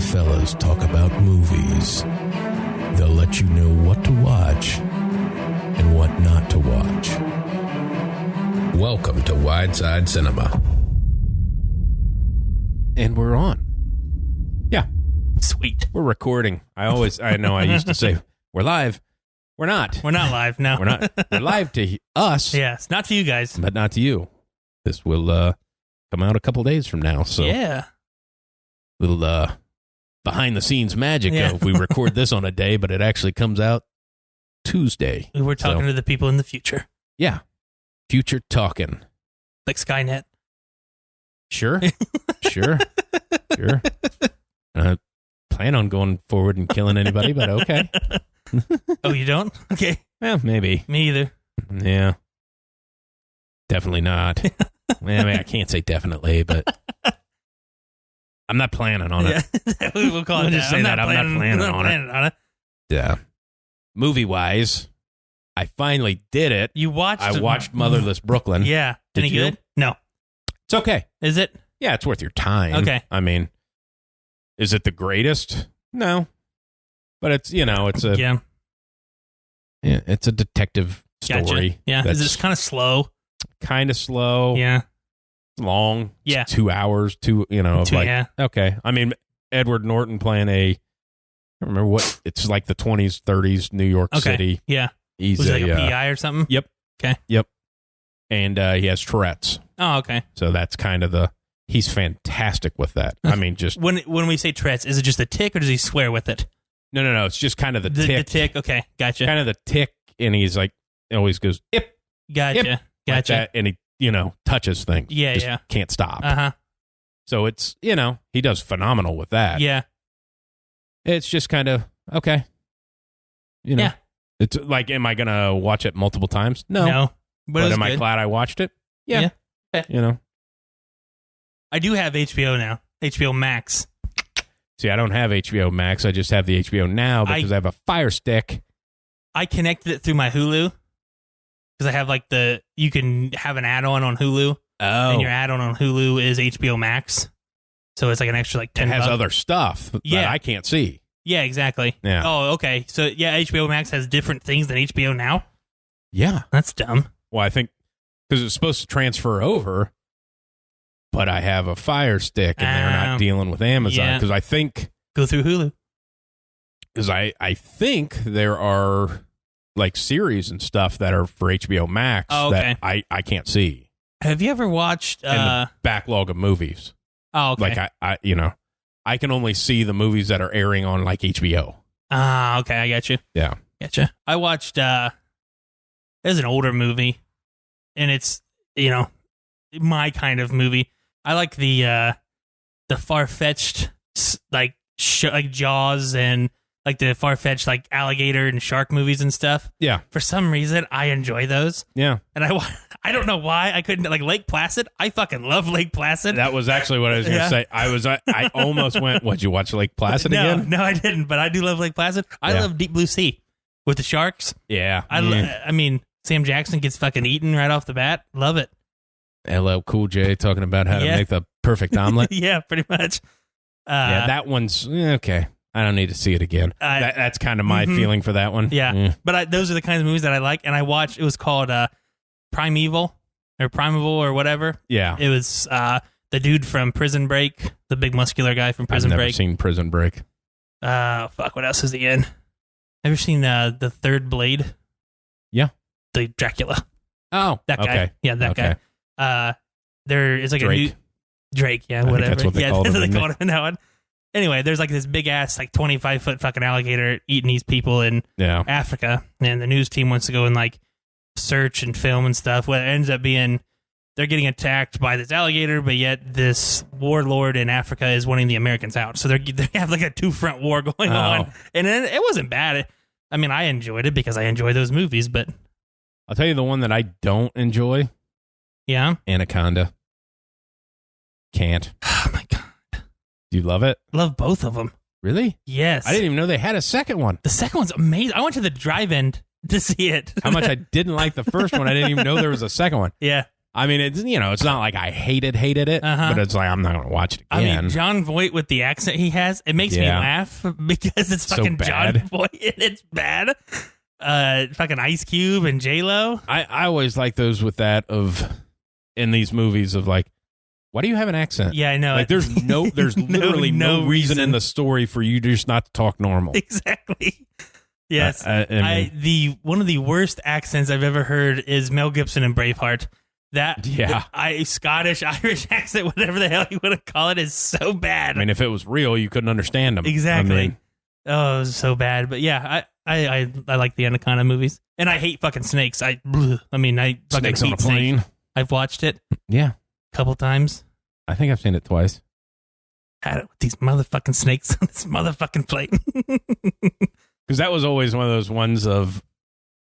fellas talk about movies. They'll let you know what to watch and what not to watch. Welcome to Wideside Cinema. And we're on. Yeah. Sweet. We're recording. I know I used to say, we're live. We're not. We're not live, no. We're not. We're live to us. Yes, not to you guys. But not to you. This will come out a couple days from now. So yeah. Little behind the scenes magic of we record this on a day, but it actually comes out Tuesday. We were talking to the people in the future. Yeah. Future talking. Like Skynet. Sure. Sure. I plan on going forward and killing anybody, but okay. Oh, you don't? Okay. Well, maybe. Me either. Yeah. Definitely not. Well, I mean, I can't say definitely, but I'm not planning on it. Yeah. We'll call it just say that. I'm not planning on it. Yeah. Movie-wise, I finally did it. You watched I watched Motherless Brooklyn. Yeah. Did Any you? good? No. It's okay. Is it? Yeah, it's worth your time. Okay. I mean, is it the greatest? No. But it's, it's a it's a detective story. Gotcha. Yeah. Is it kind of slow? Kind of slow. Yeah. Long. Yeah. 2 hours. Okay. I mean, Edward Norton playing I don't remember what, it's like the 20s, 30s, New York City. Yeah. He's Was he like a PI or something? Yep. Okay. Yep. And he has Tourette's. Oh, okay. So that's kind of he's fantastic with that. I mean, just. When we say Tourette's, is it just a tick or does he swear with it? No. It's just kind of the tick. The tick, okay. Gotcha. Kind of the tick, and he's like, always goes, "Ip." Gotcha. Ip, Gotcha. like that, and he, touches things. Yeah, just yeah. Can't stop. Uh-huh. So it's, he does phenomenal with that. Yeah. It's just kind of, okay. Yeah. It's like, am I going to watch it multiple times? No. No. But am I glad I watched it? Yeah. Okay. I do have HBO now. HBO Max. See, I don't have HBO Max. I just have the HBO Now because I have a Fire Stick. I connected it through my Hulu because I have you can have an add-on on Hulu. Oh. And your add-on on Hulu is HBO Max. So it's like an extra $10. It has other stuff that I can't see. Yeah, exactly. Yeah. Oh, okay. So yeah, HBO Max has different things than HBO Now. Yeah. That's dumb. Well, I think because it's supposed to transfer over, but I have a Fire Stick and they're not dealing with Amazon because I think go through Hulu. Because I think there are like series and stuff that are for HBO Max that I can't see. Have you ever watched in the backlog of movies? Oh, okay. Like I can only see the movies that are airing on like HBO. Ah, okay, I got you. Yeah, gotcha. I watched. It's an older movie, and it's my kind of movie. I like the far-fetched like Jaws and like the far-fetched like alligator and shark movies and stuff. Yeah. For some reason, I enjoy those. Yeah. And I don't know why I couldn't like Lake Placid. I fucking love Lake Placid. That was actually what I was going to say. I almost went, "Would you watch Lake Placid again?" No, I didn't. But I do love Lake Placid. I love Deep Blue Sea with the sharks. Yeah. I mean, Sam Jackson gets fucking eaten right off the bat. Love it. LL Cool J talking about how to make the perfect omelet. Yeah, pretty much. Yeah, that one's okay. I don't need to see it again. That's kind of my feeling for that one. Yeah. But those are the kinds of movies that I like. And I watched, it was called Primeval or whatever. Yeah. It was the dude from Prison Break, the big muscular guy from Prison Break. I've never seen Prison Break. What else is he in? Ever seen The Third Blade? Yeah. The Dracula. Oh. That guy. Okay. Yeah, that guy. There is like Drake. a new... Drake, yeah, whatever. That's what they called him. They called him in that one. Anyway, there's like this big ass, like 25-foot fucking alligator eating these people in Africa, and the news team wants to go and like search and film and stuff. What ends up being, they're getting attacked by this alligator, but yet this warlord in Africa is wanting the Americans out. So they have like a 2-front war going on, and it wasn't bad. I mean, I enjoyed it because I enjoy those movies, but I'll tell you the one that I don't enjoy. Yeah, Anaconda. Can't. Oh my god. Do you love it? Love both of them. Really? Yes. I didn't even know they had a second one. The second one's amazing. I went to the drive-in to see it. How much I didn't like the first one. I didn't even know there was a second one. Yeah. I mean, it's it's not like I hated it, but it's like I'm not going to watch it again. I mean, Jon Voight with the accent he has, it makes me laugh because it's fucking so Jon Voight and it's bad. Fucking Ice Cube and J-Lo. I always like those with that in these movies of like, why do you have an accent? Yeah, I know. Like, there's literally no reason in the story for you just not to talk normal. Exactly. Yes. I mean, one of the worst accents I've ever heard is Mel Gibson in Braveheart. Scottish, Irish accent, whatever the hell you want to call it, is so bad. I mean, if it was real, you couldn't understand him. Exactly. I mean, it was so bad. But yeah, I like the Anaconda movies, and I hate fucking snakes. I fucking Snakes on a hate Plane. Snakes. I've watched it. Yeah, a couple times. I think I've seen it twice. Had it with these motherfucking snakes on this motherfucking plane. Because that was always one of those ones of,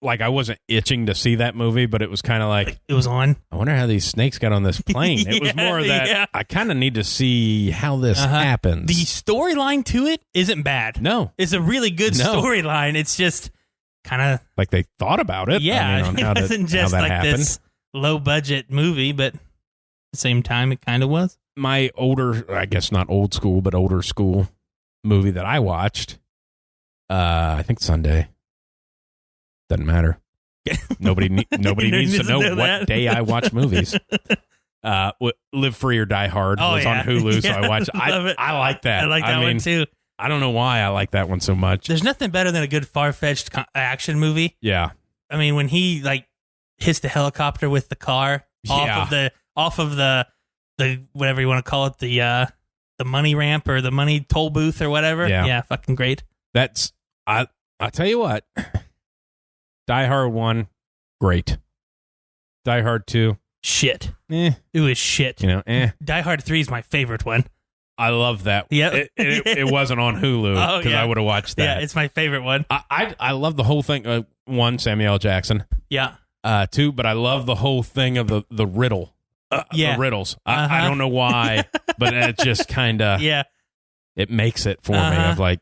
like, I wasn't itching to see that movie, but it was kind of like it was on. I wonder how these snakes got on this plane. It was more of that. I kind of need to see how this happens. The storyline to it isn't bad. No, it's a really good storyline. It's just kind of like they thought about it. Yeah, I mean, on it wasn't just like happened. This low budget movie, but at the same time, it kind of was. My older, I guess not old school, but older school movie that I watched. I think Sunday. Doesn't matter. Nobody needs to know what day I watch movies. Live Free or Die Hard was on Hulu, so I watched. I like that. I like that one too. I don't know why I like that one so much. There's nothing better than a good far-fetched action movie. Yeah. I mean, when he like hits the helicopter with the car off of the whatever you want to call it, the money ramp or the money toll booth or whatever. Yeah, fucking great. That's I tell you what. Die Hard 1, great. Die Hard 2, shit. It was shit. Die Hard 3 is my favorite one. I love that. Yeah, it wasn't on Hulu because I would have watched that. Yeah, it's my favorite one. I love the whole thing. One, Samuel L. Jackson. Yeah. Two, but I love the whole thing of the riddle. The riddles. I don't know why, but it just kind of it makes it for me. Of like,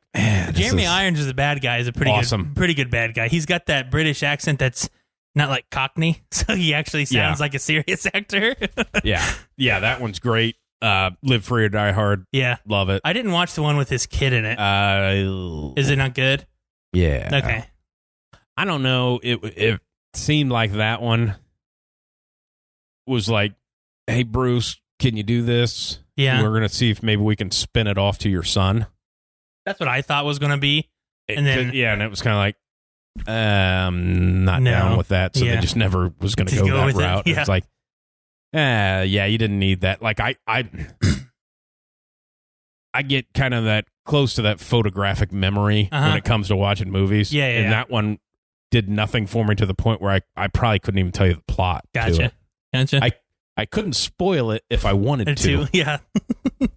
Jeremy Irons is a bad guy. Is a pretty good bad guy. He's got that British accent that's not like Cockney, so he actually sounds like a serious actor. yeah, that one's great. Live Free or Die Hard. Yeah, love it. I didn't watch the one with his kid in it. Is it not good? Yeah. Okay. I don't know. It seemed like that one was like, hey, Bruce, can you do this? Yeah. We're going to see if maybe we can spin it off to your son. That's what I thought was going to be. And then and it was kind of like, not down with that. So they just never was going to go that route. It's like, you didn't need that. Like I get kind of that close to that photographic memory when it comes to watching movies. Yeah. And that one did nothing for me to the point where I probably couldn't even tell you the plot. Gotcha. I couldn't spoil it if I wanted to. Yeah.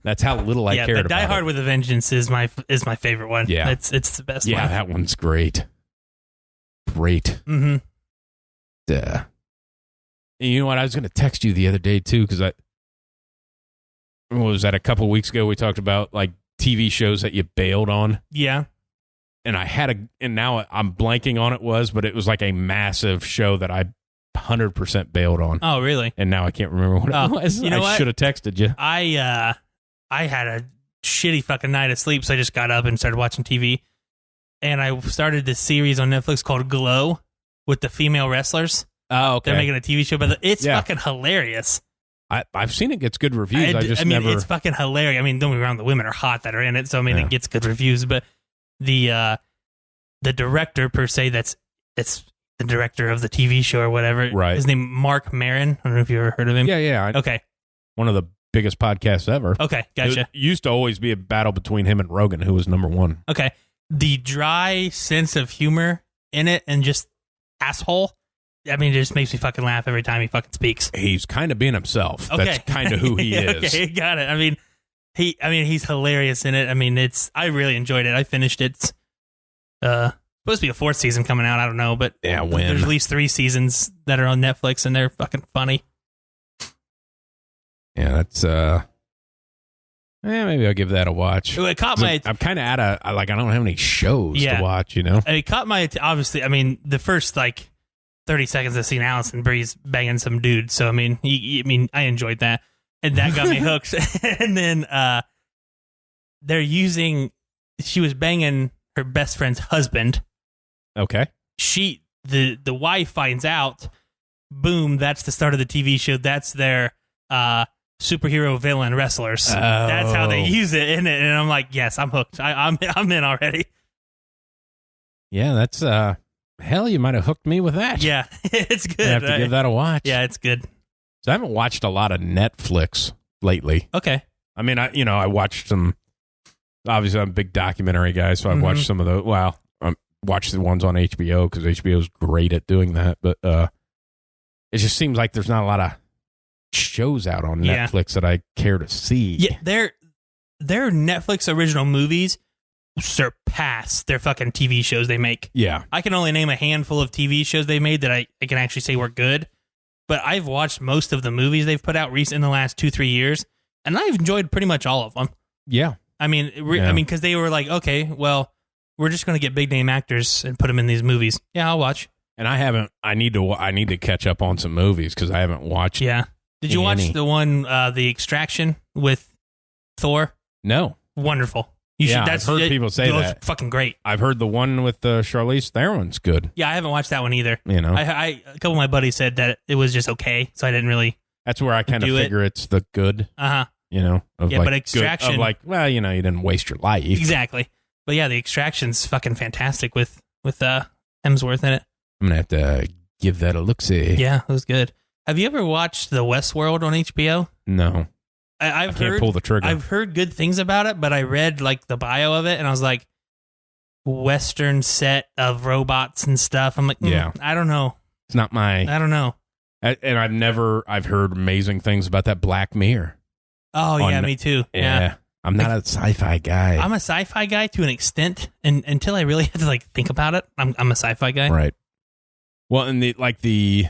That's how little I cared about it. Die Hard with a Vengeance is my favorite one. Yeah. It's the best one. Yeah, that one's great. Great. Mm-hmm. And you know what? I was going to text you the other day, too, because was that a couple weeks ago we talked about, like, TV shows that you bailed on? Yeah. And and now I'm blanking on but it was like a massive show that I 100% bailed on. Oh, really? And now I can't remember what it was. You know I should have texted you. I had a shitty fucking night of sleep, so I just got up and started watching TV. And I started this series on Netflix called Glow with the female wrestlers. Oh, okay. They're making a TV show, but it's fucking hilarious. I've seen it gets good reviews. I mean, it's fucking hilarious. I mean, don't get me wrong, the women are hot that are in it, so I mean, it gets good reviews. But the director per se, it's the director of the TV show or whatever. Right. His name Mark Maron. I don't know if you ever heard of him. Yeah. Okay. One of the biggest podcasts ever. Okay, gotcha. It used to always be a battle between him and Rogan, who was number one. Okay. The dry sense of humor in it and just asshole. I mean, it just makes me fucking laugh every time he fucking speaks. He's kind of being himself. Okay. That's kind of who he is. Okay, got it. I mean, he's hilarious in it. I mean, I really enjoyed it. I finished it. It's supposed to be a fourth season coming out. I don't know, but there's at least 3 seasons that are on Netflix, and they're fucking funny. Yeah, that's maybe I'll give that a watch. It caught my. I'm kind of I don't have any shows to watch. You know, it caught my. Obviously, I mean, the first 30 seconds of seeing Allison Brie's banging some dude. So, I mean, I enjoyed that. And that got me hooked. And then she was banging her best friend's husband. Okay. The wife finds out. Boom, that's the start of the TV show. That's their superhero villain wrestlers. Oh. That's how they use it in it. And I'm like, yes, I'm hooked. I'm in already. Yeah, that's hell, you might have hooked me with that. Yeah, it's good. I have to give that a watch. Yeah, it's good. So I haven't watched a lot of Netflix lately. Okay. I mean, I watched some. Obviously, I'm a big documentary guy, so I've watched some of those. Well, I watched the ones on HBO because HBO is great at doing that. But it just seems like there's not a lot of shows out on Netflix that I care to see. Yeah, their Netflix original movies surpass their fucking TV shows they make. Yeah. I can only name a handful of TV shows they made that I can actually say were good. But I've watched most of the movies they've put out in the last 2-3 years, and I've enjoyed pretty much all of them. Yeah. I mean, because they were like, okay, well, we're just going to get big name actors and put them in these movies. Yeah, I'll watch. And I haven't. I need to catch up on some movies because I haven't watched. Yeah. Did you watch the one, The Extraction with Thor? No. Wonderful. You should. I've heard people say that. It's fucking great. I've heard the one with Charlize Theron's good. Yeah, I haven't watched that one either. A couple of my buddies said that it was just okay, so I didn't really. That's where I kind of figure it's the good. But Extraction. You didn't waste your life. Exactly. But yeah, The Extraction's fucking fantastic with Hemsworth in it. I'm gonna have to give that a look-see. Yeah, it was good. Have you ever watched The Westworld on HBO? No. I can't pull the trigger. I've heard good things about it, but I read the bio of it, and I was like, Western set of robots and stuff. I'm like, I don't know. It's not my. I don't know. And I've heard amazing things about that Black Mirror. Oh yeah, me too. Yeah. I'm not a sci-fi guy. I'm a sci-fi guy to an extent, and until I really had to think about it, I'm a sci-fi guy. Right. Well, and the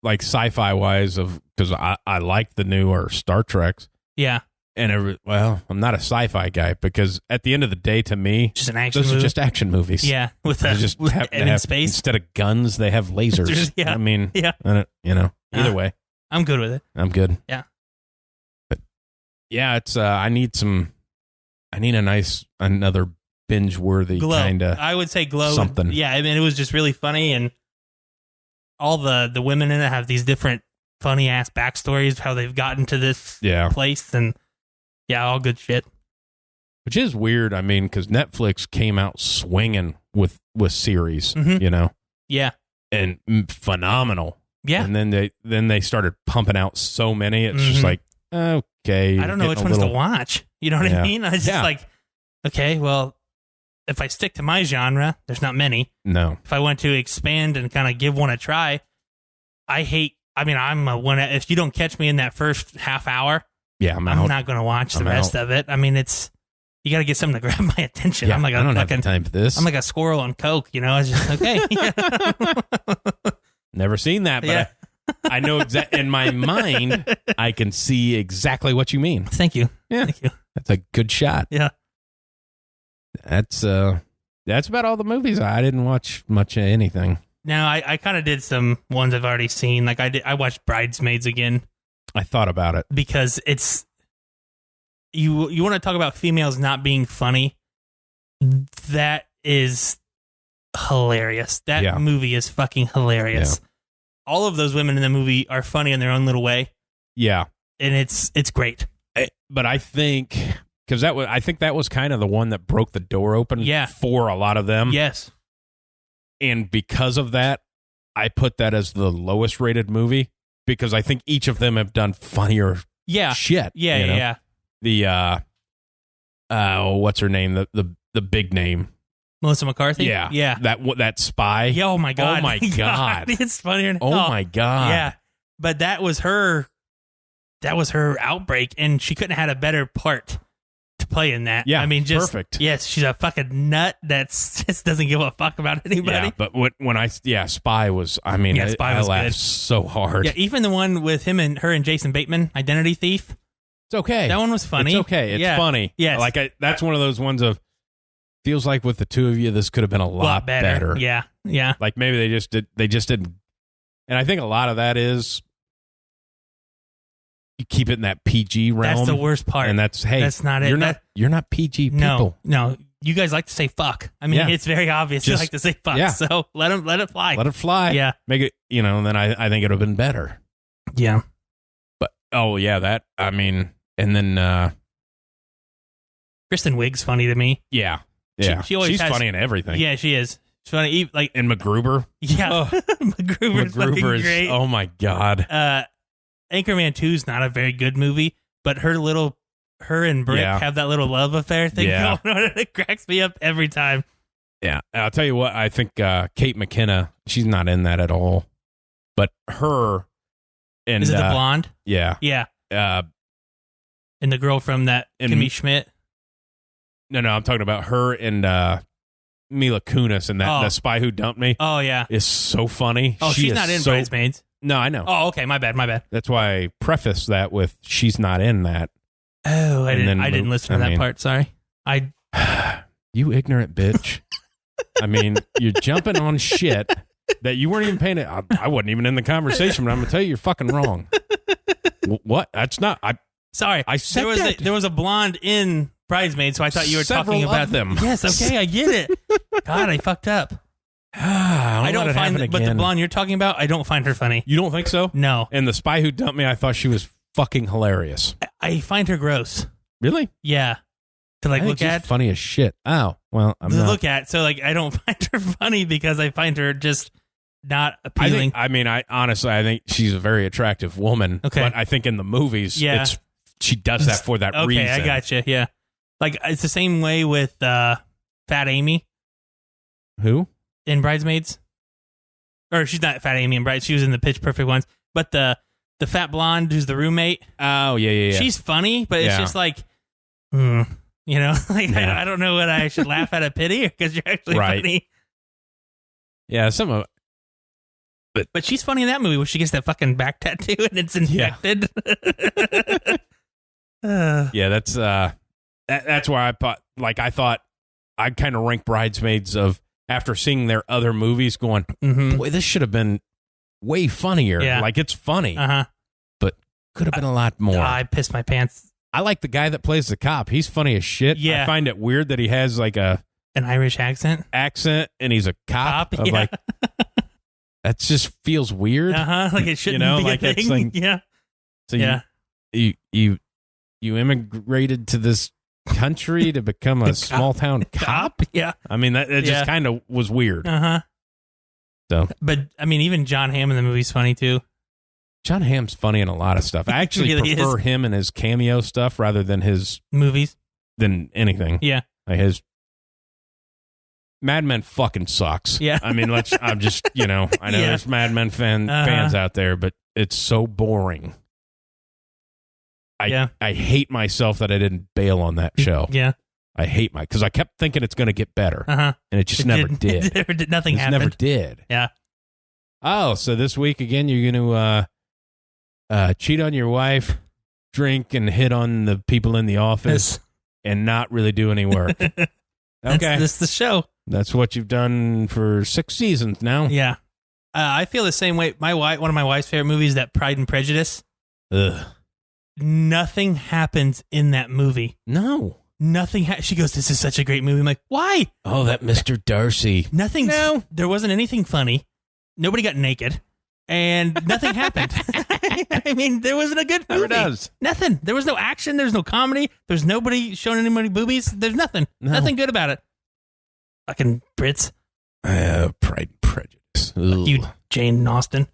sci-fi wise because I like the newer Star Treks. Yeah. And I'm not a sci-fi guy because at the end of the day, to me, just an action those movie. are just action movies. Yeah, in space instead of guns, they have lasers. Yeah. I mean, either way, I'm good with it. I'm good. Yeah, but yeah, it's I need another binge-worthy kind of. I would say Glow. Something. Yeah, I mean, it was just really funny, and all the women in it have these different funny ass backstories of how they've gotten to this place, and all good shit. Which is weird. I mean, because Netflix came out swinging with series, Yeah, and phenomenal. Yeah, and then they started pumping out so many. It's just like, okay, I don't know which ones to watch. You know what I mean? I was just like, okay, well, if I stick to my genre, there's not many. No. If I want to expand and kind of give one a try, I'm a one. If you don't catch me in that first half hour, I'm not going to watch the rest of it. I mean, you got to get something to grab my attention. Yeah, I don't have time for this. I'm like a squirrel on coke, It's just okay. Never seen that, but I know in my mind, I can see exactly what you mean. Thank you. Yeah, thank you. That's a good shot. Yeah, that's about all the movies. I didn't watch much of anything. Now I kind of did some ones I've already seen. I watched Bridesmaids again. I thought about it because it's you want to talk about females not being funny. That is hilarious. That movie is fucking hilarious. Yeah. All of those women in the movie are funny in their own little way. Yeah, and it's great. But I think because I think that was kind of the one that broke the door open. For a lot of them. Yes. And because of that, I put that as the lowest rated movie because I think each of them have done funnier shit. Yeah. The what's her name? The big name. Melissa McCarthy? Yeah. That spy. Yeah, oh my God. Oh my God. It's funnier. Oh my God. Yeah. But that was her outbreak, and she couldn't have had a better part to play in that. Yeah, I mean, just perfect. Yes, she's a fucking nut that just doesn't give a fuck about anybody. Yeah, but when Spy was, I mean, Spy was I laughed good. So hard. Yeah, even the one with her and Jason Bateman, Identity Thief. It's okay. That one was funny. It's okay. It's funny. Yes. That's one of those ones of feels like with the two of you, this could have been a lot better. Yeah. Like maybe they just didn't And I think a lot of that is you keep it in that PG realm. That's the worst part. And that's not it. You're not PG people. No. You guys like to say fuck. I mean, it's very obvious you like to say fuck. Yeah. So let it fly. Let it fly. Yeah. Make it, and then I think it would have been better. Yeah. But, and then Kristen Wiig's funny to me. Yeah. Yeah. She's funny in everything. Yeah, she is. She's funny. Like in MacGruber. Yeah. MacGruber is great. Oh, my God. Anchorman 2 is not a very good movie, but her and Brick have that little love affair thing going on. It cracks me up every time. Yeah. I'll tell you what, I think Kate McKinnon, she's not in that at all. But her and... Is it the blonde? Yeah. Yeah. And the girl from that, Kimmy Schmidt? No, I'm talking about her and Mila Kunis and that The Spy Who Dumped Me. Oh, yeah. Is so funny. Oh, she's not in Bridesmaids. No, I know. Oh, okay. My bad. That's why I prefaced that with she's not in that. Oh, I didn't listen to that part. Sorry. You ignorant bitch. I mean, you're jumping on shit that you weren't even paying it. I wasn't even in the conversation, but I'm going to tell you, you're fucking wrong. What? That's not. Sorry. I said there was a blonde in Bridesmaids, so I thought you were talking about them. Yes, okay, I get it. God, I fucked up. I don't find but the blonde you're talking about, I don't find her funny. You don't think so? No. And The Spy Who Dumped Me, I thought she was fucking hilarious. I find her gross. Really? Yeah. To look at. She's funny as shit. Oh, well, I'm not. Look at. So I don't find her funny because I find her just not appealing. I honestly think she's a very attractive woman. Okay. But I think in the movies, she does that for that reason. Okay, I gotcha. Yeah. Like, it's the same way with Fat Amy. Who? In Bridesmaids. Or she's not Fat Amy in Bridesmaids. She was in the Pitch Perfect ones. But the fat blonde who's the roommate. Oh, yeah. She's funny, but it's just like, I don't know what I should laugh at a pity because you're actually funny. Yeah, some of it. But she's funny in that movie where she gets that fucking back tattoo and it's infected. Yeah, that's why I thought I'd kind of rank Bridesmaids of after seeing their other movies going, boy, this should have been way funnier. Yeah. Like, it's funny, but could have been a lot more. I pissed my pants. I like the guy that plays the cop. He's funny as shit. Yeah. I find it weird that he has like an Irish accent and he's a cop. Like, that just feels weird. Like it shouldn't be a thing. It's like, yeah. So you immigrated to this country to become a small town cop? Yeah. I mean, that just kind of was weird. So, but I mean, even John Hamm in the movie's funny too. John Hamm's funny in a lot of stuff. I actually prefer him and his cameo stuff rather than his movies than anything. Yeah. Like his Mad Men fucking sucks. Yeah. I mean, I'm just, I know there's Mad Men fans out there, but it's so boring. I hate myself that I didn't bail on that show. Yeah. I hate because I kept thinking it's going to get better. And it just never did. Nothing happened. Never did. Yeah. Oh, so this week again, you're going to cheat on your wife, drink and hit on the people in the office, and not really do any work. Okay. That's the show. That's what you've done for 6 seasons now. Yeah. I feel the same way. One of my wife's favorite movies is that Pride and Prejudice. Ugh. Nothing happens in that movie. No. Nothing. She goes, "This is such a great movie." I'm like, "Why?" Oh, that Mr. Darcy. Nothing. No. There wasn't anything funny. Nobody got naked. And nothing happened. I mean, there wasn't a good movie. Never does. Nothing. There was no action. There's no comedy. There's nobody showing anybody boobies. There's nothing. No. Nothing good about it. Fucking Brits. Pride and Prejudice. You, Jane Austen.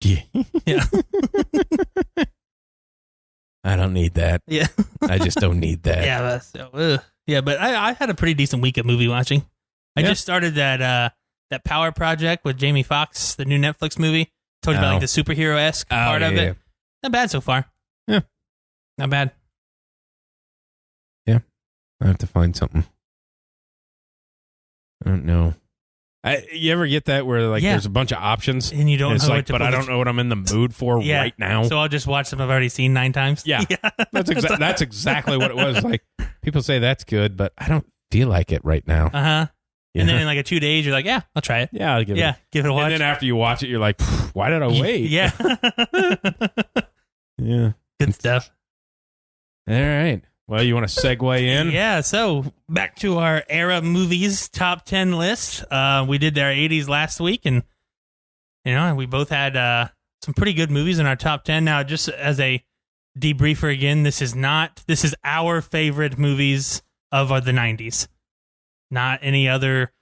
Yeah. Yeah. I don't need that. Yeah. I just don't need that. Yeah, but I had a pretty decent week of movie watching. I just started that Power Project with Jamie Foxx, the new Netflix movie. Told you about like the superhero-esque part of it. Yeah. Not bad so far. Yeah. Not bad. Yeah. I have to find something. I don't know. You ever get that where there's a bunch of options and you don't know what to but I don't know what I'm in the mood for right now. So I'll just watch something I've already seen 9 times. Yeah. That's exactly what it was. Like, people say that's good, but I don't feel like it right now. And then in like 2 days, you're like, yeah, I'll try it. Yeah, I'll give it a watch. And then after you watch it, you're like, why did I wait? Yeah. Yeah. Good stuff. All right. Well, you want to segue in? Yeah, so back to our era movies top 10 list. We did our 80s last week, and we both had some pretty good movies in our top 10. Now, just as a debriefer again, this is our favorite movies of the 90s. Not any other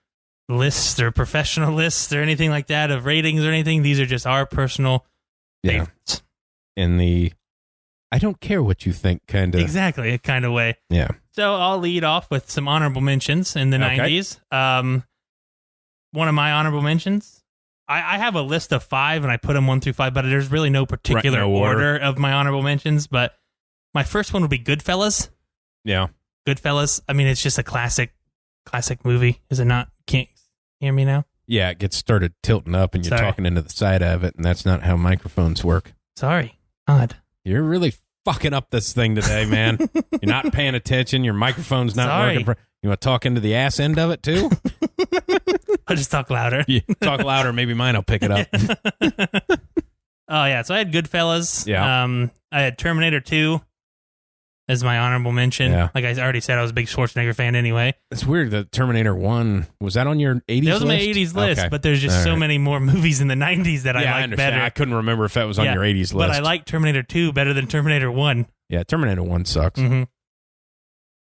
lists or professional lists or anything like that of ratings or anything. These are just our personal favorites. In the I don't care what you think kind of. Exactly, a kind of way. Yeah. So I'll lead off with some honorable mentions in the 90s. One of my honorable mentions, I have a list of 5 and I put them 1 through 5, but there's really no particular order of my honorable mentions. But my first one would be Goodfellas. Yeah. Goodfellas. I mean, it's just a classic movie, is it not? Can't hear me now? Yeah, it gets started tilting up and you're talking into the side of it, and that's not how microphones work. Sorry. Odd. You're really fucking up this thing today, man. You're not paying attention. Your microphone's not working. You want to talk into the ass end of it, too? I'll just talk louder. Yeah, talk louder. Maybe mine will pick it up. Oh, yeah. So I had Goodfellas. Yeah. I had Terminator 2 as my honorable mention. Yeah. Like I already said, I was a big Schwarzenegger fan anyway. It's weird that Terminator 1, was that on your 80s list? That was my 80s list, but there's just so many more movies in the 90s that I like better. I couldn't remember if that was on your 80s list. But I like Terminator 2 better than Terminator 1. Yeah, Terminator 1 sucks. Mm-hmm.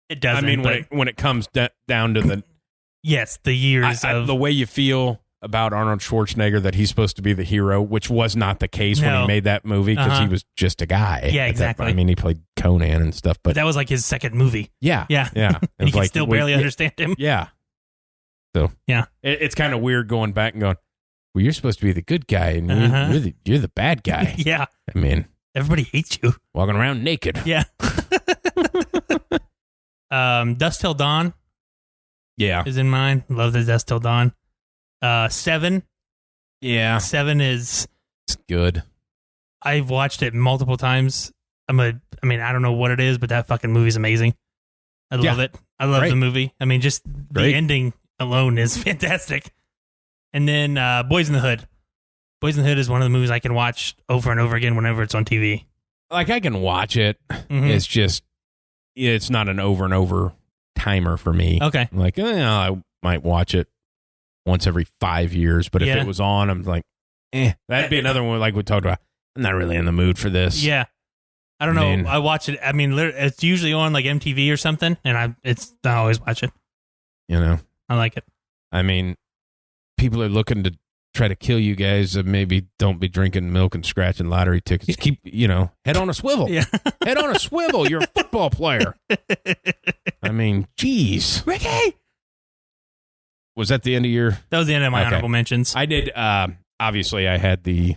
It doesn't. I mean, when it comes down to the... Yes, the years of... The way you feel about Arnold Schwarzenegger, that he's supposed to be the hero, which was not the case when he made that movie, because he was just a guy. Yeah, exactly. I mean, he played Conan and stuff, but that was like his second movie. Yeah. And you can still barely understand him. Yeah. So yeah, it's kind of weird going back and going, well, you're supposed to be the good guy, and you're the bad guy. Yeah. I mean, everybody hates you. Walking around naked. Yeah. Dusk Till Dawn. Yeah. Is in mine. Love the Dusk Till Dawn. 7. Yeah. 7 is... It's good. I've watched it multiple times. I don't know what it is, but that fucking movie's amazing. I love it. I love the movie. I mean, just the ending alone is fantastic. And then Boys in the Hood. Boys in the Hood is one of the movies I can watch over and over again whenever it's on TV. Like, I can watch it. Mm-hmm. It's just, it's not an over and over timer for me. Okay. Like, I might watch it once every 5 years, but if it was on, I'm like, that'd be another one like we talked about. I'm not really in the mood for this. Yeah. I don't know. I watch it. I mean, it's usually on like MTV or something, and I always watch it. I like it. I mean, people are looking to try to kill you guys. Maybe don't be drinking milk and scratching lottery tickets. Keep, head on a swivel. Yeah. Head on a swivel. You're a football player. I mean, geez. Ricky! Was that the end of your... That was the end of my honorable mentions. I did, obviously, I had the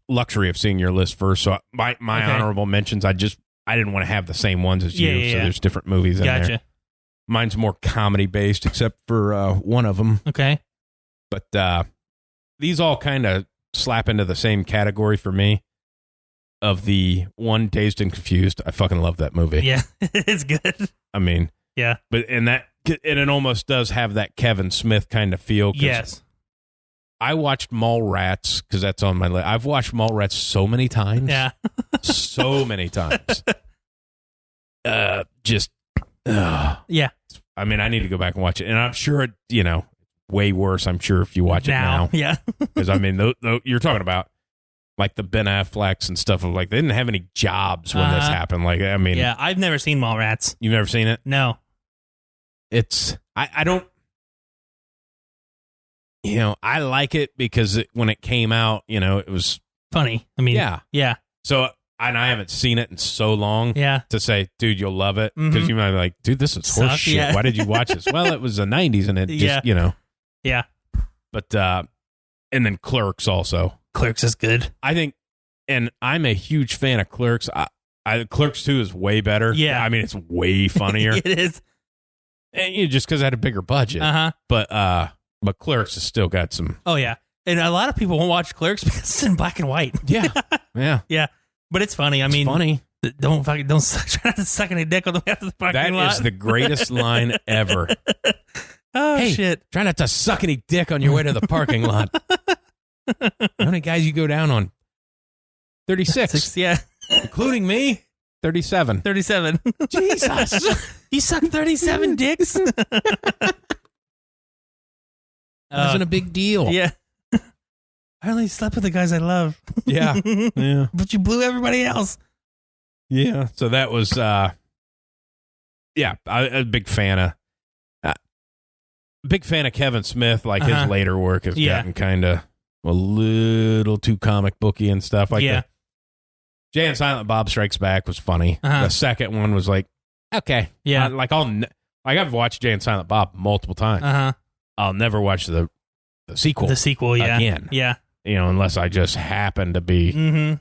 luxury of seeing your list first, so my honorable mentions, I didn't want to have the same ones as you, so there's different movies in there. Mine's more comedy-based, except for one of them. Okay. But these all kind of slap into the same category for me of the one, Dazed and Confused. I fucking love that movie. Yeah, it's good. I mean... Yeah. But it almost does have that Kevin Smith kind of feel. Yes. I watched Mallrats because that's on my list. I've watched Mallrats so many times. Yeah. So many times. Yeah. I mean, I need to go back and watch it. And I'm sure way worse, I'm sure, if you watch it now. Yeah. Because, I mean, you're talking about like the Ben Afflecks and stuff. Like, they didn't have any jobs when this happened. Like, I mean. Yeah, I've never seen Mallrats. You've never seen it? No. It's, I don't, I like it because when it came out, it was funny. I mean, yeah. So, and I haven't seen it in so long to say, dude, you'll love it. Because you might be like, dude, this is horse shit. Yeah. Why did you watch this? Well, it was the 90s and it just, Yeah. But, and then Clerks also. Clerks is good. I think, and I'm a huge fan of Clerks. Clerks 2 is way better. Yeah. I mean, it's way funnier. It is. And just because I had a bigger budget. Uh-huh. But Clerks has still got some. Oh, yeah. And a lot of people won't watch Clerks because it's in black and white. Yeah. Yeah. Yeah. But it's funny. I mean, funny. Don't try not to suck any dick on the way out of the parking lot. That is the greatest line ever. Oh, hey, shit. try not to suck any dick on your way to the parking lot. How many guys you go down on? 36. Yeah. Including me? 37. 37. Jesus. You suck 37 dicks? Wasn't a big deal. Yeah. I only slept with the guys I love. Yeah. Yeah. But you blew everybody else. Yeah. So that was, I'm a big fan of Kevin Smith. Like his later work has gotten kind of a little too comic booky and stuff. Like the Jay and Silent Bob Strikes Back was funny. The second one was like, okay. Yeah. I've watched Jay and Silent Bob multiple times. I'll never watch the sequel. The sequel, again. Yeah. Unless I just happen to be in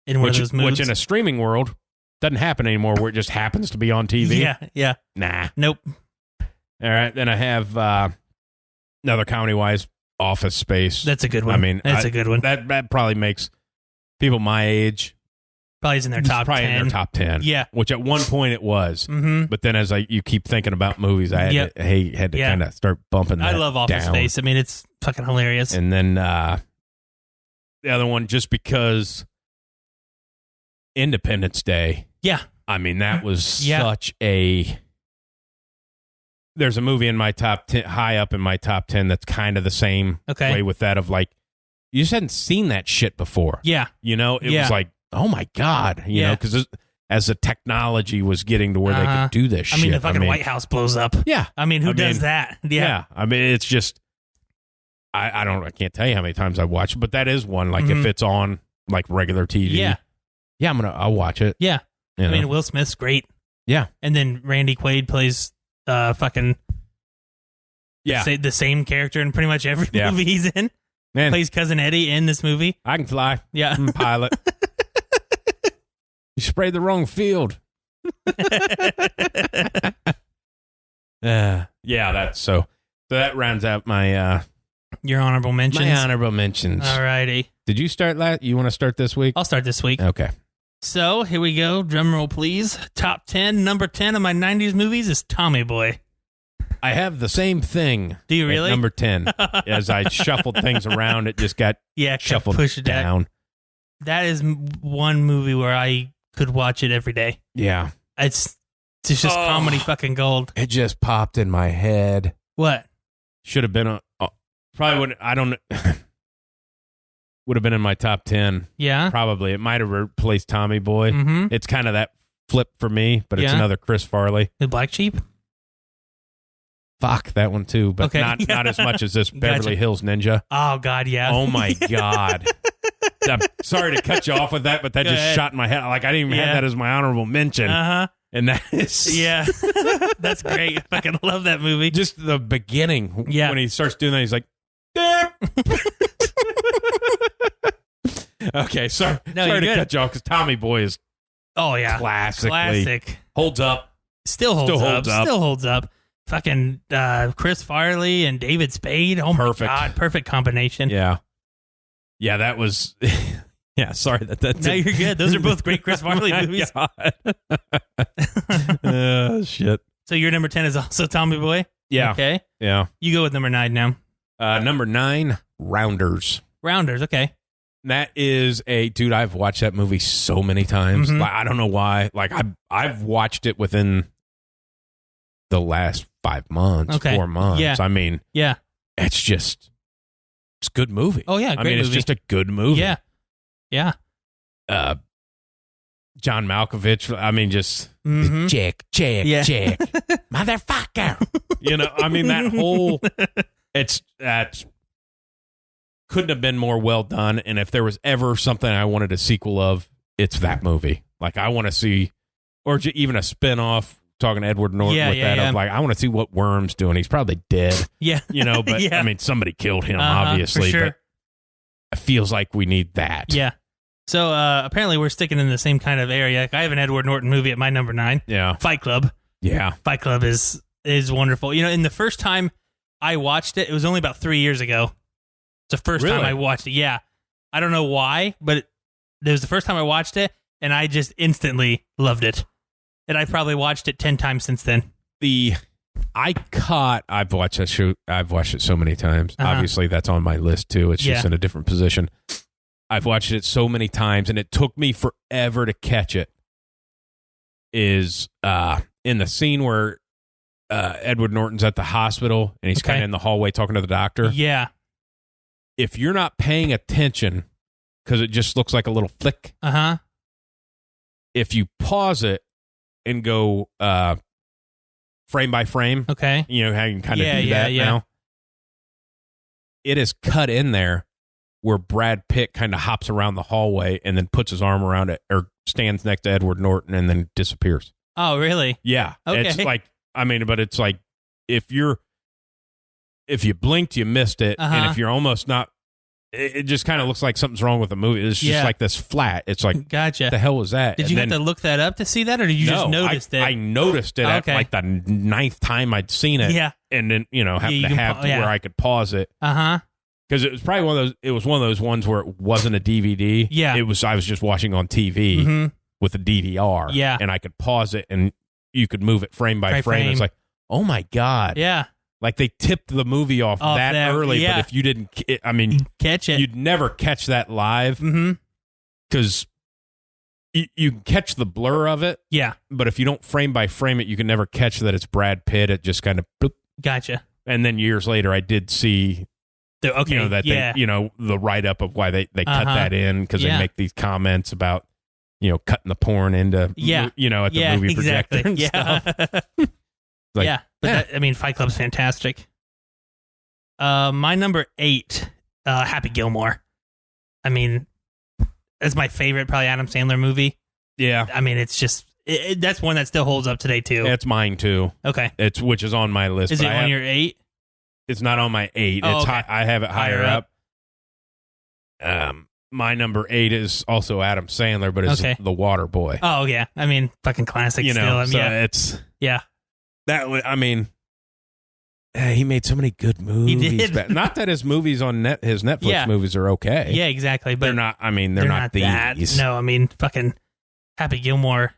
one of those moods. Which in a streaming world doesn't happen anymore, where it just happens to be on TV. Yeah. Nah. Nope. All right. Then I have another comedy-wise, Office Space. That's a good one. I mean, that's a good one. That probably makes people my age. Probably is in their top 10. In their top 10. Yeah. Which at one point it was. But then as you keep thinking about movies, I had to kind of start bumping that I love Office down. Space. I mean, it's fucking hilarious. And then the other one, just because Independence Day. Yeah. I mean, that was such a... There's a movie in my top 10, high up in my top 10, that's kind of the same way with that of like, you just hadn't seen that shit before. Yeah. It was like, oh my God, you know, because as the technology was getting to where they could do this shit. I mean, the fucking White House blows up. Yeah. I mean, who does that? Yeah. I mean, it's just, I can't tell you how many times I've watched it, but that is one, like if it's on like regular TV. Yeah. Yeah, I'll watch it. Yeah. I mean, Will Smith's great. Yeah. And then Randy Quaid plays fucking the same character in pretty much every movie he's in. Man. Plays Cousin Eddie in this movie. I can fly. Yeah. I'm a pilot. You sprayed the wrong field. So that rounds out my your honorable mentions. My honorable mentions. Alrighty. Did you start you want to start this week? I'll start this week. Okay. So here we go. Drum roll, please. Top 10. Number 10 of my 90s movies is Tommy Boy. I have the same thing. Do you really? Number 10. As I shuffled things around, it just got shuffled down. That is one movie where I could watch it every day. Yeah. It's just comedy fucking gold. It just popped in my head. What? Should have been probably would would have been in my top 10. Yeah. Probably. It might have replaced Tommy Boy. Mm-hmm. It's kind of that flip for me, but it's another Chris Farley. The Black Sheep? Fuck that one too, but not as much as this Beverly Hills Ninja. Oh God, yeah. Oh my God. I'm sorry to cut you off with that, but that just shot in my head. Like I didn't even have that as my honorable mention. And that is that's great. I fucking love that movie. Just the beginning. When he starts doing that, he's like okay, sorry to cut you off because Tommy Boy is classic. Holds up. Still holds up. Fucking Chris Farley and David Spade. Oh my God, perfect combination. Yeah, that was. Sorry that's. No, you're good. Those are both great Chris Farley movies. Oh shit. So your number 10 is also Tommy Boy. Yeah. Okay. Yeah. You go with number 9 now. Number 9, Rounders. Rounders. Okay. That is dude. I've watched that movie so many times. Mm-hmm. Like I don't know why. Like I've watched it within the last 5 months, 4 months. Yeah. I mean, it's a good movie. Oh yeah, great it's movie. just a good movie. Yeah. John Malkovich. I mean, just check, motherfucker. I mean that whole. That couldn't have been more well done. And if there was ever something I wanted a sequel of, it's that movie. Like I want to see, or even a spinoff. Talking to Edward Norton of like, I want to see what Worm's doing. He's probably dead. Yeah. But I mean, somebody killed him, obviously. For sure. But it feels like we need that. Yeah. So apparently we're sticking in the same kind of area. I have an Edward Norton movie at my number 9. Yeah. Fight Club. Yeah. Fight Club is wonderful. In the first time I watched it, it was only about 3 years ago. It's the first time I watched it. Yeah. I don't know why, but it was the first time I watched it, and I just instantly loved it. And I probably watched it 10 times since then. The I've watched that show. I've watched it so many times. Obviously, that's on my list too. It's just in a different position. I've watched it so many times, and it took me forever to catch it. Is in the scene where Edward Norton's at the hospital, and he's kind of in the hallway talking to the doctor. Yeah. If you're not paying attention, because it just looks like a little flick. If you pause it and go frame by frame, you know how you can kind of do that now. It is cut in there where Brad Pitt kind of hops around the hallway and then puts his arm around it or stands next to Edward Norton and then disappears. Oh, really? Yeah. Okay. It's like, but it's like if you blinked, you missed it. And if you're almost not, it just kind of looks like something's wrong with the movie. It's just like this flat. It's like, gotcha. What the hell was that? Did you have to look that up to see that, or did you just notice it? I noticed it at like the 9th time I'd seen it. Yeah. And then, happened to have where I could pause it. Because it was probably one of those ones where it wasn't a DVD. Yeah. I was just watching on TV with a DVR. Yeah. And I could pause it and you could move it frame by frame. It's like, oh my God. Yeah. Like they tipped the movie off that early, but if you didn't, catch it, you'd never catch that live because you can catch the blur of it. Yeah. But if you don't frame by frame it, you can never catch that it's Brad Pitt. It just kind of bloop. Gotcha. And then years later, I did see they, the write up of why they cut that in because they make these comments about cutting the porn into at the movie projector and stuff. But Fight Club's fantastic. My number 8, Happy Gilmore. It's my favorite, probably Adam Sandler movie. Yeah. It's just that's one that still holds up today too. It's mine too. Okay. Which is on my list. Is it on your 8? It's not on my 8. Oh, it's I have it higher up. My number 8 is also Adam Sandler, but it's The Water Boy. Oh yeah, fucking classic. Still. It's that. He made so many good movies. He did. Not that his movies on his Netflix movies are okay. Yeah, exactly. But they're not. They're not these. That. No, fucking Happy Gilmore.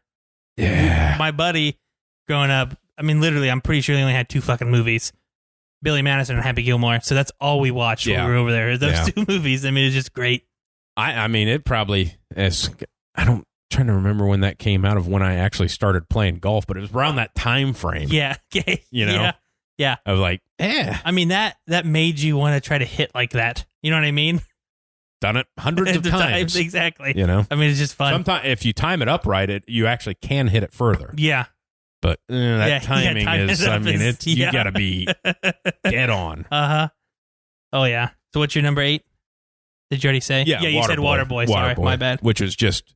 Yeah. My buddy growing up. Literally, I'm pretty sure he only had 2 fucking movies. Billy Madison and Happy Gilmore. So that's all we watched when we were over there. Those 2 movies. It's just great. It probably is. Trying to remember when that came out of when I actually started playing golf, but it was around that time frame. Yeah. Yeah. I was like, that made you want to try to hit like that. You know what I mean? Done it hundreds of times. Exactly. It's just fun. Sometimes if you time it up right, you actually can hit it further. Yeah. But that timing is, you got to be dead on. Oh, yeah. So what's your number 8? Did you already say? Yeah, you said Waterboy. Sorry, my bad. Which is just,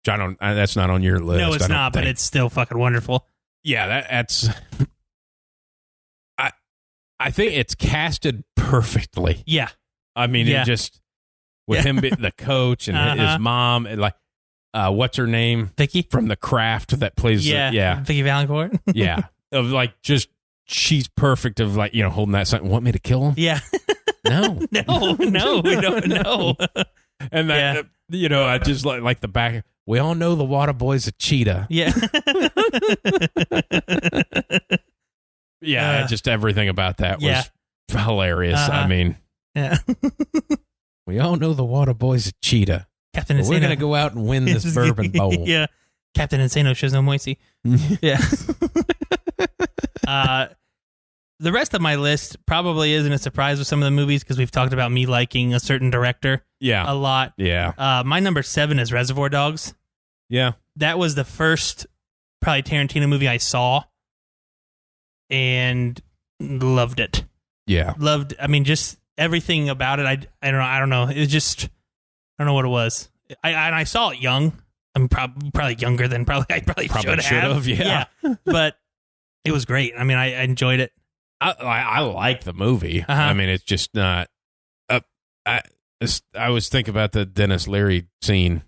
that's not on your list. No, it's not, but it's still fucking wonderful. Yeah, that's... I think it's casted perfectly. Yeah. It just... With him being the coach and his mom and what's her name? Vicky? From The Craft that plays... Vicky Valancourt? Yeah. Of she's perfect of holding that sign. Want me to kill him? Yeah. No. No, we don't know. And that, I just like the back. We all know the Water Boy's a cheetah. Yeah. Just everything about that was hilarious. Yeah. We all know the Water Boy's a cheetah. Captain Insano. We're going to go out and win this bourbon bowl. Yeah. Captain Insano shows no mercy. Yeah. The rest of my list probably isn't a surprise with some of the movies because we've talked about me liking a certain director a lot. Yeah. My number 7 is Reservoir Dogs. Yeah. That was the first probably Tarantino movie I saw and loved it. Yeah. Loved, just everything about it. I don't know. It was just, I don't know what it was. I saw it young. I'm probably younger than I probably should have. Yeah. But it was great. I enjoyed it. I like the movie. It's just not. I always think about the Dennis Leary scene.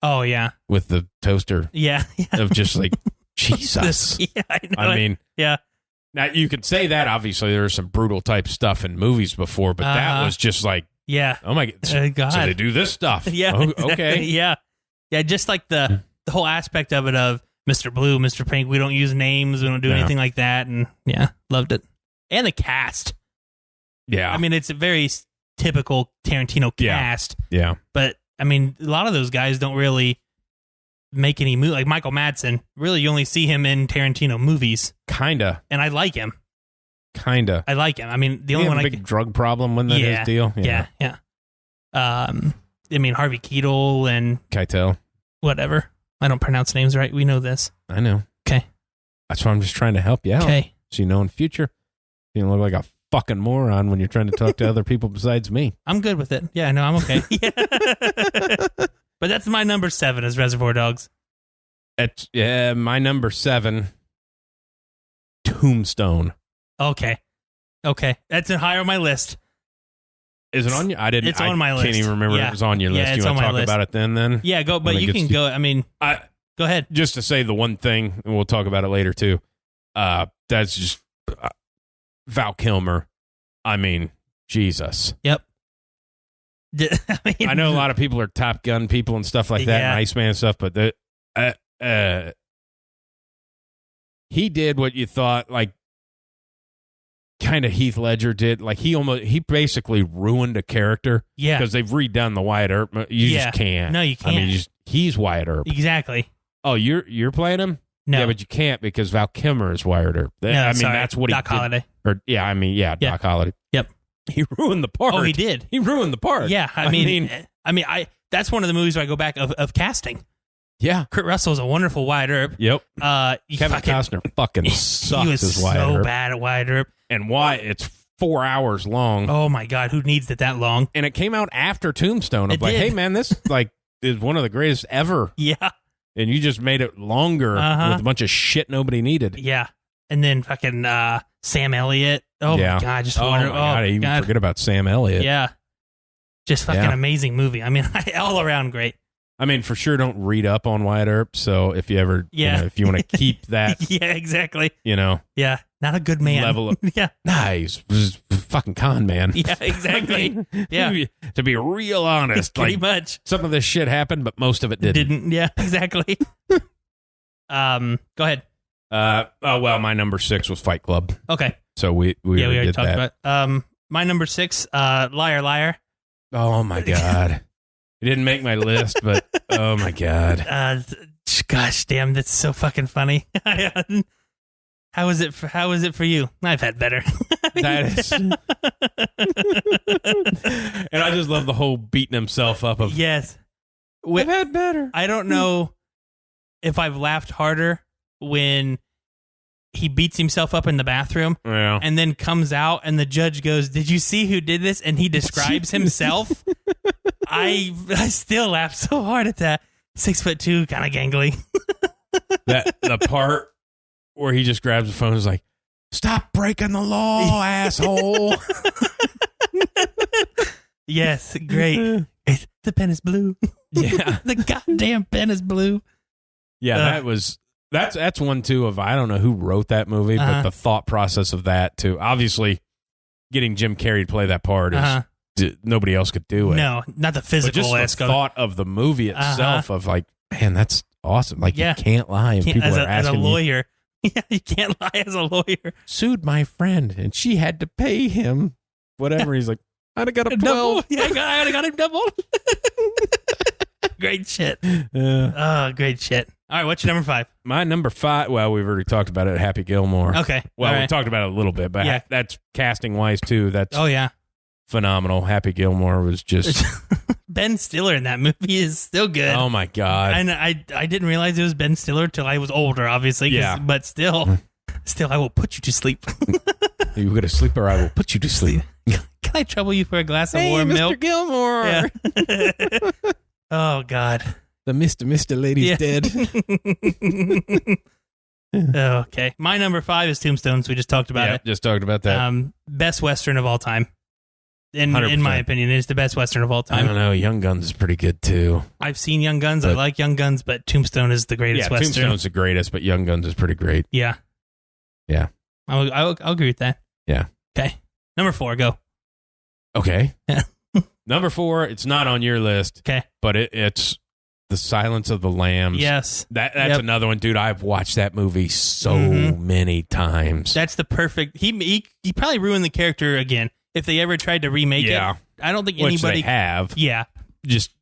Oh yeah, with the toaster. Yeah. Of just like Jesus. Yeah, I know. Yeah. Now you could say that obviously there was some brutal type stuff in movies before, but that was just like oh my God. So they do this stuff. Yeah. Okay. Yeah. Yeah. Just like the whole aspect of it of Mr. Blue, Mr. Pink. We don't use names. We don't do anything like that. And yeah, loved it. And the cast. Yeah. I mean, it's a very typical Tarantino cast. Yeah. But I mean, a lot of those guys don't really make any movie. Like Michael Madsen, really, you only see him in Tarantino movies. Kinda. And I like him. Kinda. I like him. I mean, the only one a big drug problem when that his deal. Yeah. I mean, Harvey Keitel and Keitel. Whatever. I don't pronounce names right. We know this. I know. Okay. That's why I'm just trying to help you out. Okay. So you know in future, you don't look like a fucking moron when you're trying to talk to other people besides me. I'm good with it. Yeah, no, I'm okay. But that's my number 7 is Reservoir Dogs. My number 7, Tombstone. Okay. That's higher on my list. Is it on your? It's on my list. Can't even remember if it was on your list. You want to talk about it then? Yeah, go. But you can go. I mean, go ahead. Just to say the one thing, and we'll talk about it later too. That's just Val Kilmer. I mean, Jesus. Yep. I know a lot of people are Top Gun people and stuff like that, and Iceman and stuff, but he did what you thought, like, kind of Heath Ledger did. Like, he basically ruined a character. Yeah. Because they've redone the Wyatt Earp. You just can't. No, you can't. I mean, he's Wyatt Earp. Exactly. Oh, you're playing him? No. Yeah, but you can't because Val Kilmer is Wyatt Earp. That's what Doc he did. Holliday. Doc Holliday. Yep. He ruined the part. Oh, he did. He ruined the part. Yeah, I mean, that's one of the movies where I go back of casting. Yeah. Kurt Russell's a wonderful Wyatt Earp. Yep. Kevin Costner fucking sucks. He was as Wyatt so Earp. bad at Wyatt Earp. And why it's 4 hours long. Oh my God, who needs it that long? And it came out after Tombstone. I'm like, hey man, this is one of the greatest ever. Yeah. And you just made it longer with a bunch of shit nobody needed. Yeah. And then fucking Sam Elliott. Oh my God, I just wonder. Oh my God, I even forget about Sam Elliott. Yeah. Just fucking amazing movie. I mean, all around great. I mean, for sure, don't read up on Wyatt Earp. So if you ever, if you want to keep that, yeah, exactly. Yeah, not a good man. Level of, nice, fucking con man. Yeah, exactly. To be real honest, pretty much. Some of this shit happened, but most of it didn't. Yeah, exactly. Go ahead. My number 6 was Fight Club. Okay. So we already did talked that. About. My number 6, Liar Liar. Oh my God. It didn't make my list, but oh my God. Gosh damn, that's so fucking funny. How is it for you? I've had better. That is. And I just love the whole beating himself up of. Yes. I've had better. I don't know if I've laughed harder when he beats himself up in the bathroom and then comes out and the judge goes, "Did you see who did this?" And he describes himself. I still laugh so hard at that. 6'2", kind of gangly. The part where he just grabs the phone and is like, "Stop breaking the law, asshole." Yes, great. The pen is blue. Yeah. The goddamn pen is blue. Yeah, that's one too of, I don't know who wrote that movie, but the thought process of that too. Obviously, getting Jim Carrey to play that part is nobody else could do it. No, not the physical. But just the thought of the movie itself of like, man, that's awesome. Like, you can't lie. And people are asking as a lawyer. You can't lie as a lawyer. Sued my friend and she had to pay him whatever. He's like, I'd have got a 12. Yeah, I would have got him double. Great shit. Great shit. All right, what's your number 5? My number 5, well, we've already talked about it, Happy Gilmore. Okay. Well, we talked about it a little bit, but that's casting-wise, too. That's phenomenal. Happy Gilmore was just... Ben Stiller in that movie is still good. Oh, my God. And I didn't realize it was Ben Stiller till I was older, obviously. Yeah. But still, I will put you to sleep. You go to sleep or I will put you to sleep. Can I trouble you for a glass of warm milk? Mr. Gilmore. Yeah. Oh, God. The Mr. Lady's dead. Okay. My number 5 is Tombstone, so we just talked about it. Just talked about that. Best Western of all time. In my opinion, it is the best Western of all time. I don't know. Young Guns is pretty good, too. I've seen Young Guns. I like Young Guns, but Tombstone is the greatest Western. Tombstone's the greatest, but Young Guns is pretty great. Yeah. Yeah. I'll agree with that. Yeah. Okay. Number 4, go. Okay. Number 4, it's not on your list. Okay. But it's The Silence of the Lambs. Yes. That's another one, dude. I've watched that movie so many times. That's the perfect... He probably ruined the character again. If they ever tried to remake it, I don't think anybody... Which they have. Yeah.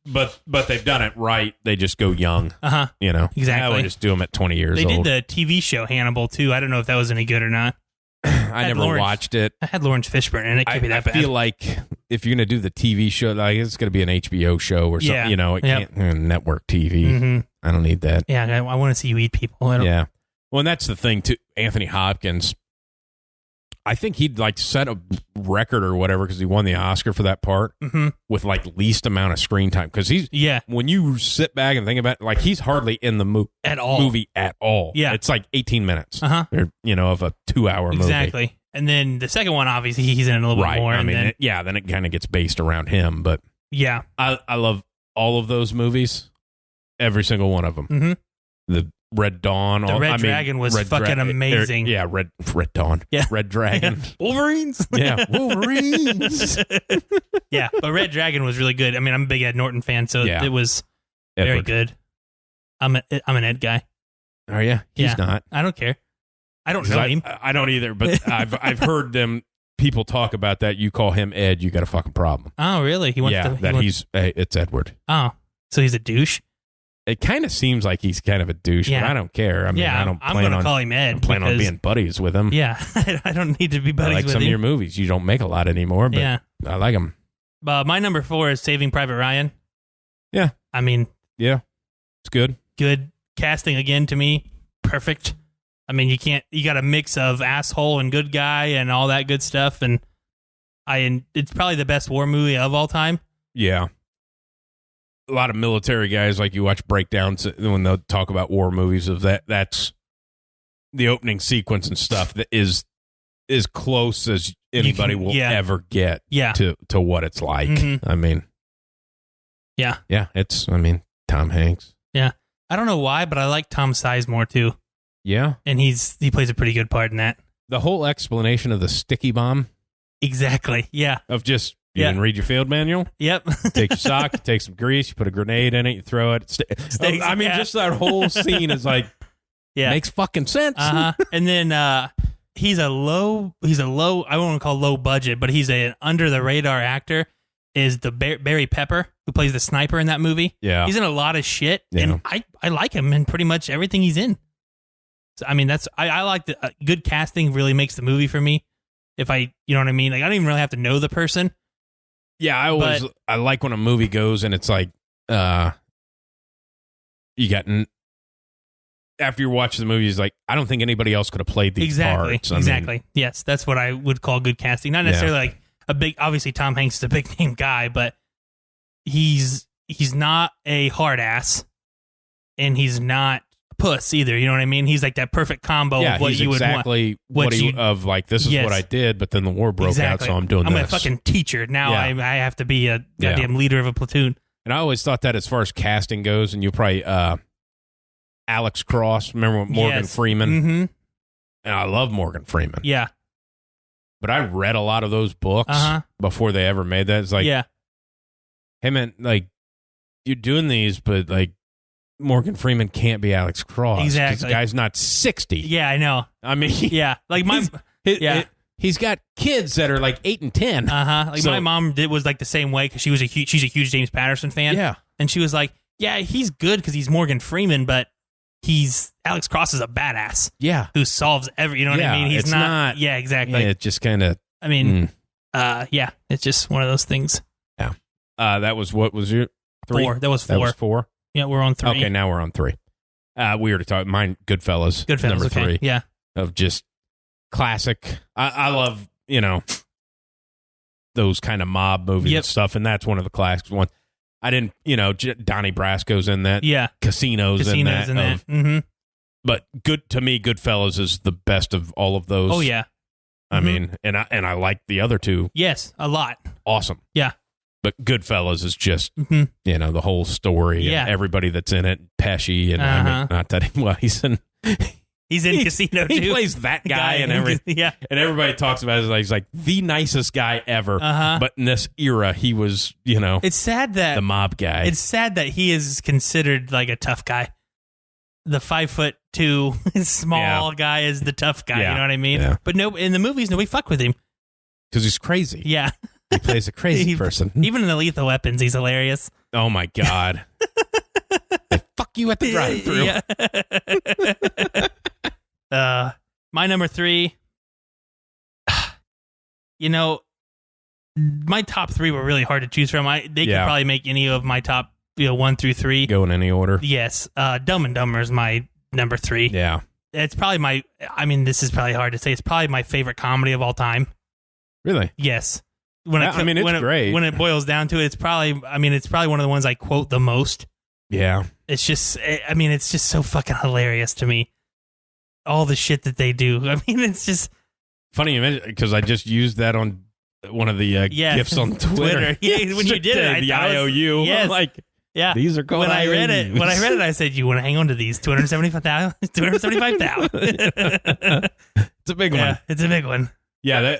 But they've done it right. They just go young. You know? Exactly. I would just do them at 20 years old. They did the TV show Hannibal, too. I don't know if that was any good or not. I never watched it. I had Lawrence Fishburne in it. It could be that bad. I feel like if you're going to do the TV show, like it's going to be an HBO show or something. You know, it can't network TV. I don't need that. Yeah, I want to see you eat people. Yeah. Well, and that's the thing, too. Anthony Hopkins, I think he'd like set a record or whatever because he won the Oscar for that part with like least amount of screen time. Because when you sit back and think about it, like he's hardly in the movie at all. Yeah. It's like 18 minutes, of a 2-hour movie. Exactly. And then the second one, obviously, he's in it a little bit more. I mean, then it kind of gets based around him. But yeah, I love all of those movies, every single one of them. The Red Dawn. The Red Dragon was fucking amazing. Red Dawn. Yeah. Red Dragon. Wolverines. Yeah, Wolverines. Yeah, but Red Dragon was really good. I mean, I'm a big Ed Norton fan, so it was very good. I'm an Ed guy. Are you? He's not. I don't care. I don't know him. I don't either, but I've heard people talk about that. You call him Ed, you got a fucking problem. Oh, really? It's Edward. Oh, so he's a douche? It kind of seems like he's kind of a douche, but I don't care. I mean, I'm going to call him Ed. I plan on being buddies with him. Yeah, I don't need to be buddies with him. I like some of your movies. You don't make a lot anymore, but I like them. My number 4 is Saving Private Ryan. Yeah. I mean... Yeah. It's good. Good casting again to me. Perfect. I mean, you got a mix of asshole and good guy and all that good stuff, and it's probably the best war movie of all time. Yeah. A lot of military guys, like you watch breakdowns when they'll talk about war movies of that. That's the opening sequence and stuff that is as close as anybody will ever get to what it's like. I mean, it's Tom Hanks. Yeah. I don't know why, but I like Tom Sizemore too. Yeah. And he plays a pretty good part in that. The whole explanation of the sticky bomb. Exactly. Yeah. Of just, you didn't read your field manual? Yep. Take your sock, take some grease, you put a grenade in it, you throw it. Just that whole scene is like, makes fucking sense. And then he's a low, I don't want to call low budget, but he's an under the radar actor, is the Barry Pepper, who plays the sniper in that movie. Yeah. He's in a lot of shit, and I like him in pretty much everything he's in. So, I mean, I like the good casting really makes the movie for me. You know what I mean? Like, I don't even really have to know the person. Yeah, I like when a movie goes and it's like, you got, after you're watching the movie, it's like, I don't think anybody else could have played these parts. Exactly. Yes, that's what I would call good casting. Not necessarily like obviously Tom Hanks is a big name guy, but he's not a hard ass, and he's not puss either. You know what I mean? He's like that perfect combo of what you would want. This is what I did, but then the war broke out, so I'm doing this. I'm a fucking teacher. Now I have to be a goddamn leader of a platoon. And I always thought that as far as casting goes, and you probably, Alex Cross, remember Morgan Freeman? Mm-hmm. And I love Morgan Freeman. Yeah. But I read a lot of those books before they ever made that. It's like, hey man, like, you're doing these, but like, Morgan Freeman can't be Alex Cross. Exactly. 'Cause the guy's not 60. Yeah, I know. I mean, like he's got kids that are like 8 and 10. Like my mom was like the same way because she's a huge James Patterson fan. Yeah, and she was like, yeah, he's good because he's Morgan Freeman, but Alex Cross is a badass. Yeah, who solves every. You know what I mean? He's not. Yeah, exactly. Yeah, it just kind of. I mean, it's just one of those things. Yeah. That was what was your 3? 4. That was 4. That was 4. Yeah, we're on 3. Okay, now we're on 3. We were to talk. Mine, Goodfellas. Number 3. Yeah. Of just classic. I love, those kind of mob movies and stuff, and that's one of the classic ones. I didn't, Donnie Brasco's in that. Yeah. Casino's in that. Mm-hmm. But to me, Goodfellas is the best of all of those. Oh, yeah. I mean, and I like the other two. Yes, a lot. Awesome. Yeah. But Goodfellas is just, the whole story and everybody that's in it. Pesci and I mean, not that he's He's in Casino too. He plays that guy and everything. Yeah. And everybody talks about it as he's like the nicest guy ever. But in this era, he was, it's sad that the mob guy. It's sad that he is considered like a tough guy. The 5'2" small guy is the tough guy. You know what I mean? Yeah. But no, in the movies, nobody fuck with him because he's crazy. Yeah. He plays a crazy person. Even in the Lethal Weapons, he's hilarious. Oh my God. They fuck you at the drive-thru. My number 3. My top 3 were really hard to choose from. They could probably make any of my top 1 through 3. Go in any order. Yes. Dumb and Dumber is my number 3. Yeah. It's probably this is probably hard to say. It's probably my favorite comedy of all time. Really? Yes. It's great. When it boils down to it, it's probably one of the ones I quote the most. Yeah. It's just, it's just so fucking hilarious to me. All the shit that they do. It's just funny you mentioned because I just used that on one of the gifs on Twitter. Yeah, when you did it, the IOU. Yes. I'm like, yeah. These are called when I read IOUs. it, I said, "You want to hang on to these 275,000? 275,000." It's a big one. It's a big one. Yeah,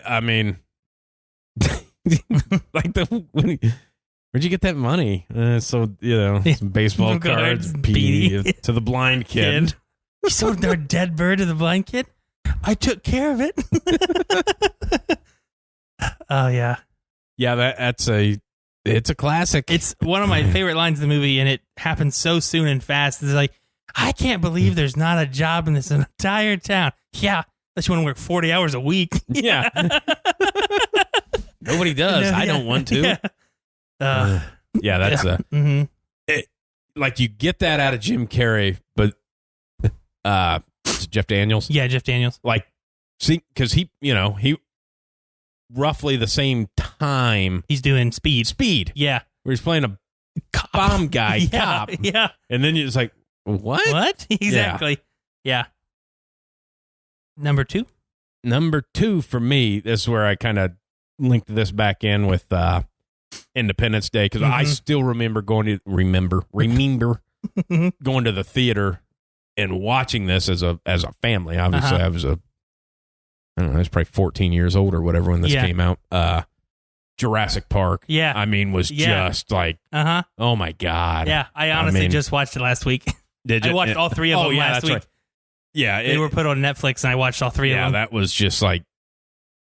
like where'd you get that money? Some baseball cards, PD to the blind kid. You sold our dead bird to the blind kid? I took care of it. Oh yeah. Yeah, it's a classic. It's one of my favorite lines in the movie, and it happens so soon and fast. It's like, I can't believe there's not a job in this entire town. Yeah, unless you want to work 40 hours a week. Yeah. Nobody does. I don't want to. Yeah. That's like you get that out of Jim Carrey, but Jeff Daniels. Yeah, Jeff Daniels. Like, see, because he roughly the same time he's doing Speed. Yeah, where he's playing a cop. bomb guy, cop. Yeah, and then you're just like, what? Exactly. Yeah. Number 2 for me. This is where I kind of linked this back in with Independence Day because I still remember going to going to the theater and watching this as a family. Obviously, I was I was probably 14 years old or whatever when this came out. Jurassic Park. Yeah. Was just like, oh my God. Yeah. I honestly just watched it last week. Did you? I watched all 3 of them last week. Right. Yeah. They were put on Netflix and I watched all 3 of them. Yeah, that was just like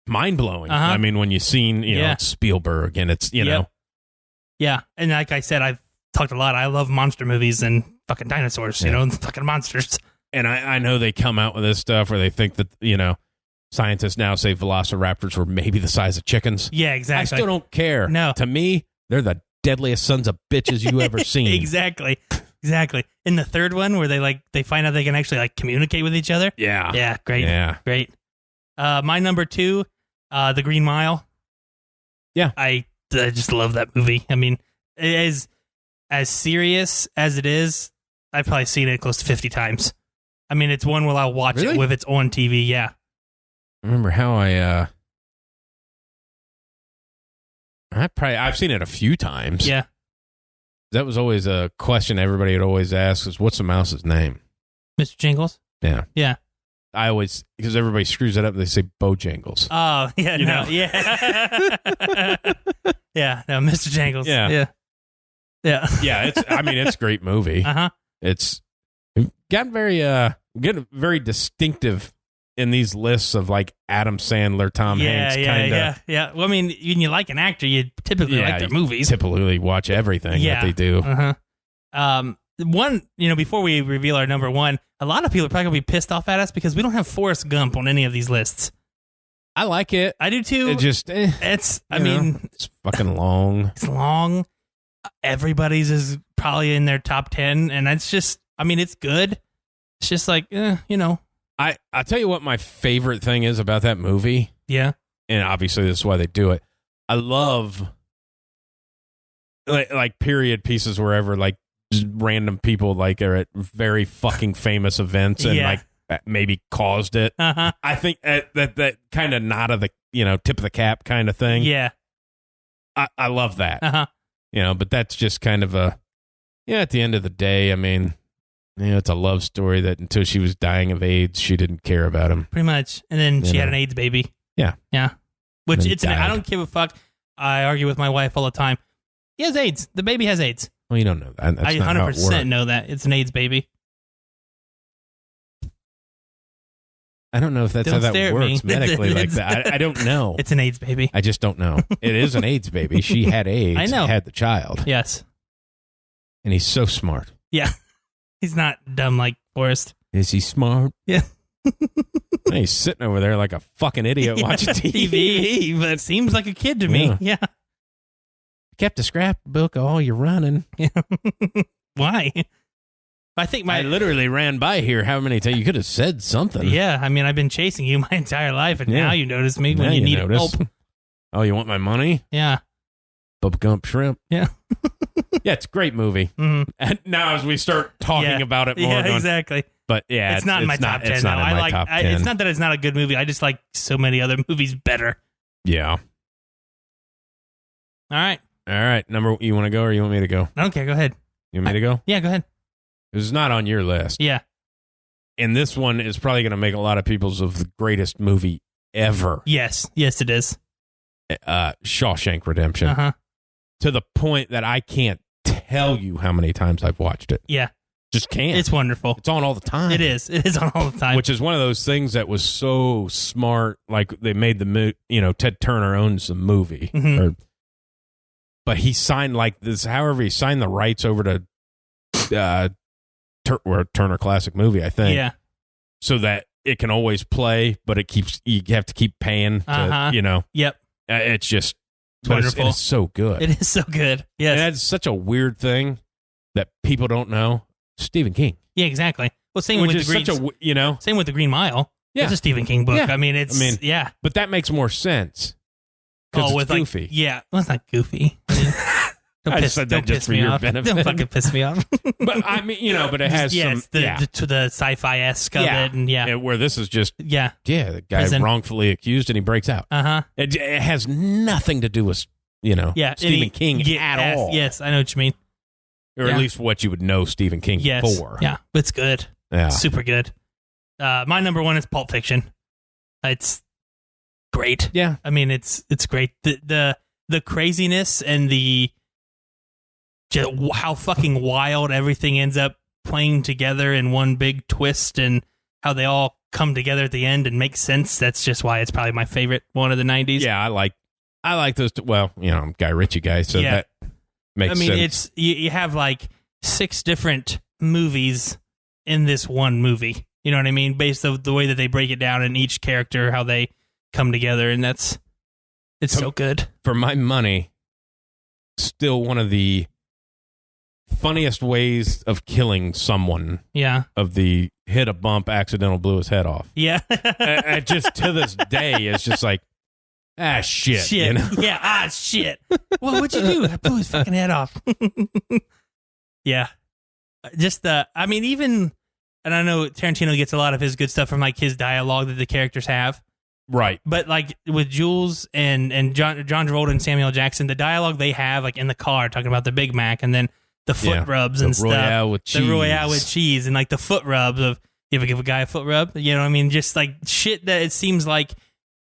mind blowing. When you've seen, it's Spielberg and it's, know. Yeah. And like I said, I've talked a lot. I love monster movies and fucking dinosaurs, fucking monsters. And I know they come out with this stuff where they think that, scientists now say velociraptors were maybe the size of chickens. Yeah, exactly. I still don't care. No. To me, they're the deadliest sons of bitches you ever seen. Exactly. In the third one where they find out they can actually communicate with each other. Yeah. Yeah, great. Yeah. Great. My number 2, The Green Mile. Yeah. I just love that movie. It is as serious as it is. I've probably seen it close to 50 times. It's one where I'll watch it if it's on TV. Yeah. I remember how I've seen it a few times. Yeah. That was always a question everybody would always ask is what's the mouse's name? Mr. Jingles? Yeah. Yeah. I always, because everybody screws it up, they say Bojangles. Oh, yeah. Yeah. Yeah. No, Mr. Jingles. Yeah. Yeah. Yeah. Yeah. It's a great movie. It's gotten very distinctive in these lists of like Adam Sandler, Tom Hanks kind of. Yeah. Well, when you like an actor, you typically like their movies. Typically watch everything that they do. One, before we reveal our number 1, a lot of people are probably going to be pissed off at us because we don't have Forrest Gump on any of these lists. I like it. I do too. It just, it's fucking long. It's long. Everybody's is probably in their top 10, and that's just, it's good. It's just like, I tell you what my favorite thing is about that movie. Yeah. And obviously this is why they do it. I love like period pieces wherever like just random people like are at very fucking famous events and like maybe caused it. I think that kind of nod of the, tip of the cap kind of thing. Yeah. I love that. But that's just kind of at the end of the day, Yeah, it's a love story that until she was dying of AIDS, she didn't care about him. Pretty much. And then she had an AIDS baby. Yeah. Yeah. Which I don't give a fuck. I argue with my wife all the time. He has AIDS. The baby has AIDS. Well, you don't know that. That's I not 100% know that. It's an AIDS baby. I don't know if that's how that works medically like that. I don't know. It's an AIDS baby. I just don't know. It is an AIDS baby. She had AIDS. I know. Had the child. Yes. And he's so smart. Yeah. He's not dumb like Forrest. Is he smart? Yeah. He's sitting over there like a fucking idiot watching TV. But seems like a kid to me. Yeah. Kept a scrapbook of all your running. Why? I literally ran by here how many times? You could have said something. Yeah, I mean, I've been chasing you my entire life, and now you notice me when you need help. Oh, you want my money? Yeah. Bubba Gump Shrimp? Yeah. Yeah, it's a great movie. Mm-hmm. And now as we start talking about it more. Yeah, exactly. But yeah, it's not in my top 10. It's not in my top 10. It's not that it's not a good movie. I just like so many other movies better. Yeah. All right. You want to go or you want me to go? I don't care. Go ahead. You want me to go? Yeah, go ahead. This is not on your list. Yeah. And this one is probably going to make a lot of people's of the greatest movie ever. Yes. Yes, it is. Shawshank Redemption. Uh-huh. To the point that I can't tell you how many times I've watched it. Yeah. Just can't. It's wonderful. It's on all the time. It is. It is on all the time. Which is one of those things that was so smart. Like they made Ted Turner owns the movie. Mm-hmm. But he signed like this, however, he signed the rights over to Turner Classic Movie, I think. Yeah. So that it can always play, but you have to keep paying to, Yep. It's just wonderful. It's so good. It is so good. Yes. And that's such a weird thing that people don't know. Stephen King. Yeah, exactly. Well, same with the Green Mile. Yeah. It's a Stephen King book. Yeah. Yeah. But that makes more sense. Oh, it's goofy. Well, it's not goofy. I just said that just for your benefit. Don't fucking piss me off. But I mean, but it has to the sci-fi-esque of it, and where this is just the guy prison. wrongfully accused and he breaks out. It has nothing to do with Stephen King at all. Yes, I know what you mean. Or at least what you would know Stephen King for. Yeah, but it's good. Yeah, super good. My number one is Pulp Fiction. It's great. Yeah, I mean it's great. The craziness and the just how fucking wild everything ends up playing together in one big twist, and how they all come together at the end and make sense. That's just why it's probably my favorite one of the 90s. Yeah, I like those. Well, I'm a Guy Ritchie guy, so that makes sense. It's you have like 6 different movies in this one movie. You know what I mean? Based on the way that they break it down in each character, how they come together, and it's so good. For my money, still one of the funniest ways of killing someone. Yeah. Of the hit a bump, accidental blew his head off. Yeah. Just to this day, it's just like, shit. Yeah, shit. Well, what'd you do? I blew his fucking head off. Yeah. Just even, and I know Tarantino gets a lot of his good stuff from like his dialogue that the characters have. Right. But like with Jules and John Travolta and Samuel Jackson, the dialogue they have like in the car talking about the Big Mac and then the foot rubs and stuff. The Royale with cheese and like the foot rubs of, you ever give a guy a foot rub? You know what I mean? Just like shit that it seems like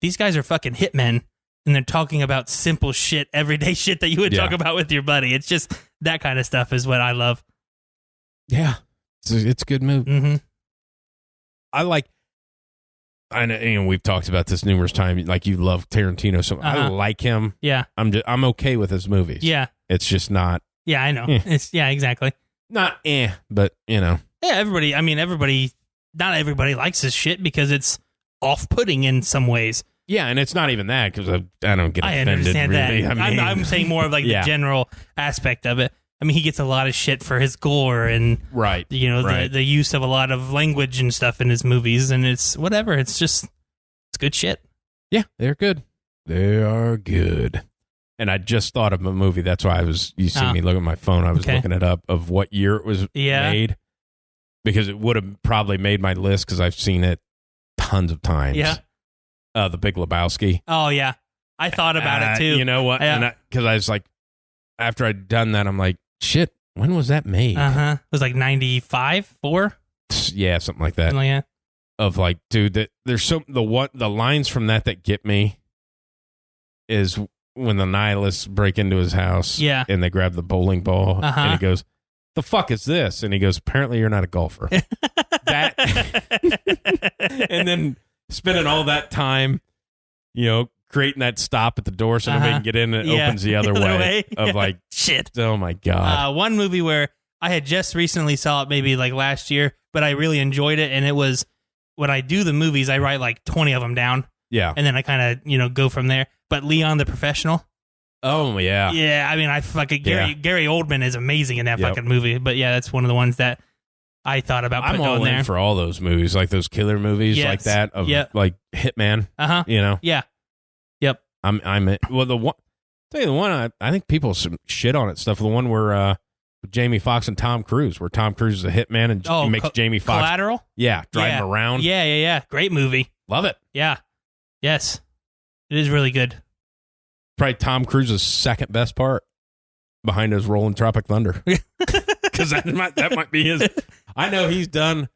these guys are fucking hitmen and they're talking about simple shit, everyday shit that you would talk about with your buddy. It's just that kind of stuff is what I love. Yeah. It's a good move. Mm-hmm. I know, we've talked about this numerous times. Like you love Tarantino, so I like him. Yeah, I'm okay with his movies. Yeah, it's just not. Yeah, I know. It's exactly. Not but Yeah, everybody. I mean, not everybody likes his shit because it's off-putting in some ways. Yeah, and it's not even that because I don't get offended. I understand really. that. I mean, I'm saying more of like the general aspect of it. I mean, he gets a lot of shit for his gore and the use of a lot of language and stuff in his movies, and it's whatever. It's good shit. Yeah, they're good. They are good. And I just thought of a movie. That's why you see me look at my phone. I was looking it up of what year it was made because it would have probably made my list because I've seen it tons of times. Yeah. The Big Lebowski. Oh, yeah. I thought about it too. You know what? Yeah. Because I was like, after I'd done that, I'm like, shit, when was that made? It was like 95, 4? Yeah, something like that. Something like that. Of like, dude, that there's the lines from that get me is when the nihilists break into his house, and they grab the bowling ball, and he goes, "The fuck is this?" And he goes, "Apparently, you're not a golfer." That, and then spending all that time, creating that stop at the door so nobody can get in, and it opens the other way. Of like, shit. Oh my god! One movie where I had just recently saw it, maybe like last year, but I really enjoyed it, and it was. When I do the movies, I write like 20 of them down. Yeah. And then I kind of, go from there. But Leon the Professional. Oh, yeah. Yeah, I mean, Gary Oldman is amazing in that fucking movie. But yeah, that's one of the ones that I thought about putting I'm all on there. in for all those movies, like those killer movies like that, of like Hitman. Yeah. Yep. I'm well, the one, tell you the one, I think people some shit on it stuff. The one where, Jamie Foxx and Tom Cruise, where Tom Cruise is a hitman and he makes Jamie Foxx Collateral. Yeah, drive him around. Yeah. Great movie. Love it. Yeah. Yes, it is really good. Probably Tom Cruise's second best part, behind his role in Tropic Thunder, because that might be his. I know he's done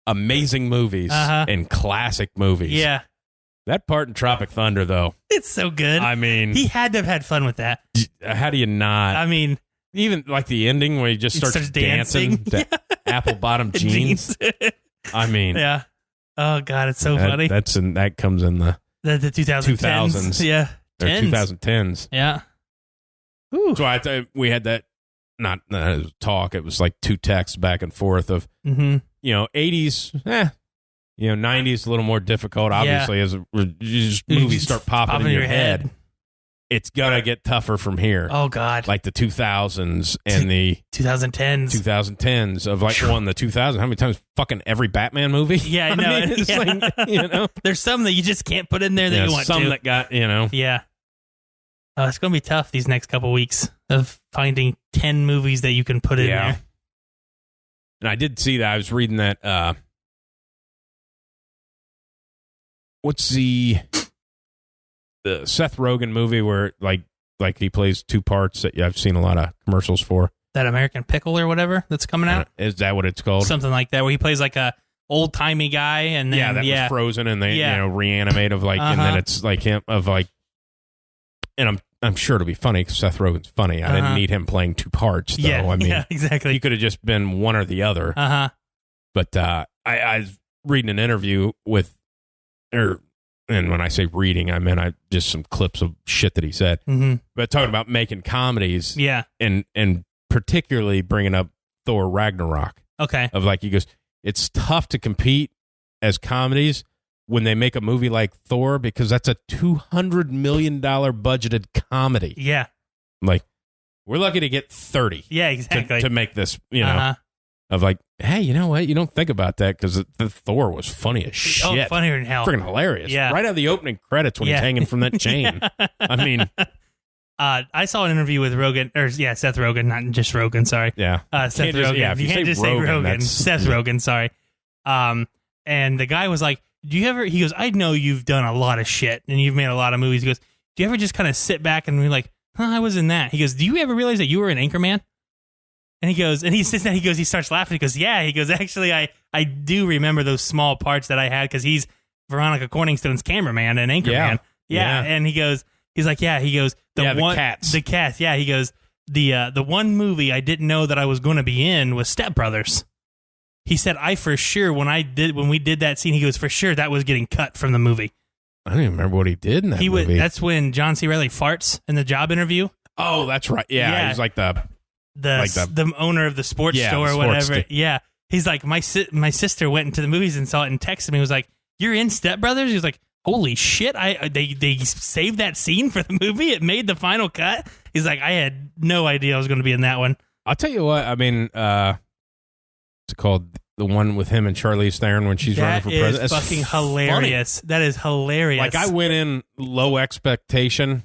amazing movies and classic movies. Yeah. That part in Tropic Thunder, though, it's so good. I mean, he had to have had fun with that. How do you not? I mean. Even like the ending where he just starts dancing to apple bottom jeans. I mean, yeah. Oh god, it's so funny. That comes in the 2010s. Yeah, or 2010s. Yeah. Ooh. So I thought we had that. Not talk. It was like two texts back and forth of 80s. 90s a little more difficult. Obviously, as movies start popping in your head. It's gonna get tougher from here. Oh God! Like the 2000s and the 2010s of like the 2000s. How many times fucking every Batman movie? Yeah, I know. It's like, there's some that you just can't put in there that you want some to. That got Yeah. It's gonna be tough these next couple weeks of finding 10 movies that you can put in there. And I did see that. I was reading that. What's the Seth Rogen movie where like he plays two parts that I've seen a lot of commercials for? That American Pickle or whatever that's coming out? Is that what it's called? Something like that, where he plays like a old timey guy, and then was frozen, and they reanimate of like, and then it's like him of like, and I'm sure it'll be funny because Seth Rogen's funny. I didn't need him playing two parts though. Yeah, I mean, exactly. He could have just been one or the other. But I was reading an interview with and when I say reading, I meant just some clips of shit that he said. Mm-hmm. But talking about making comedies, and particularly bringing up Thor Ragnarok. Okay, of like, he goes, it's tough to compete as comedies when they make a movie like Thor because that's a $200 million budgeted comedy. Yeah, like we're lucky to get 30. Yeah, exactly to make this. Of like, hey, you know what? You don't think about that because the Thor was funny as shit. Oh, funnier than hell. Freaking hilarious. Yeah. Right out of the opening credits when he's hanging from that chain. I mean. I saw an interview with Seth Rogen, not just Rogen, sorry. Yeah. Seth Rogen. If you can't just say Rogen. Seth Rogen, sorry. And the guy was like, he goes, I know you've done a lot of shit and you've made a lot of movies. He goes, do you ever just kind of sit back and be like, I was in that? He goes, do you ever realize that you were an Anchorman? And he goes, and he says that, he starts laughing. He goes, yeah. He goes, actually, I do remember those small parts that I had because he's Veronica Corningstone's cameraman and Anchorman. Yeah. And he goes, he's like, yeah. He goes, the cats. Yeah. He goes, the one movie I didn't know that I was going to be in was Step Brothers. He said, I for sure, when we did that scene, he goes, for sure that was getting cut from the movie. I don't even remember what he did in that movie. That's when John C. Reilly farts in the job interview. Oh, that's right. Yeah. He's like the owner of the sports store or whatever. Yeah. He's like, my sister went into the movies and saw it and texted me. He was like, you're in Step Brothers? He was like, holy shit. They saved that scene for the movie. It made the final cut. He's like, I had no idea I was going to be in that one. I'll tell you what. I mean, it's called the one with him and Charlize Theron when she's running for president. That's fucking hilarious. Funny. That is hilarious. Like, I went in low expectation.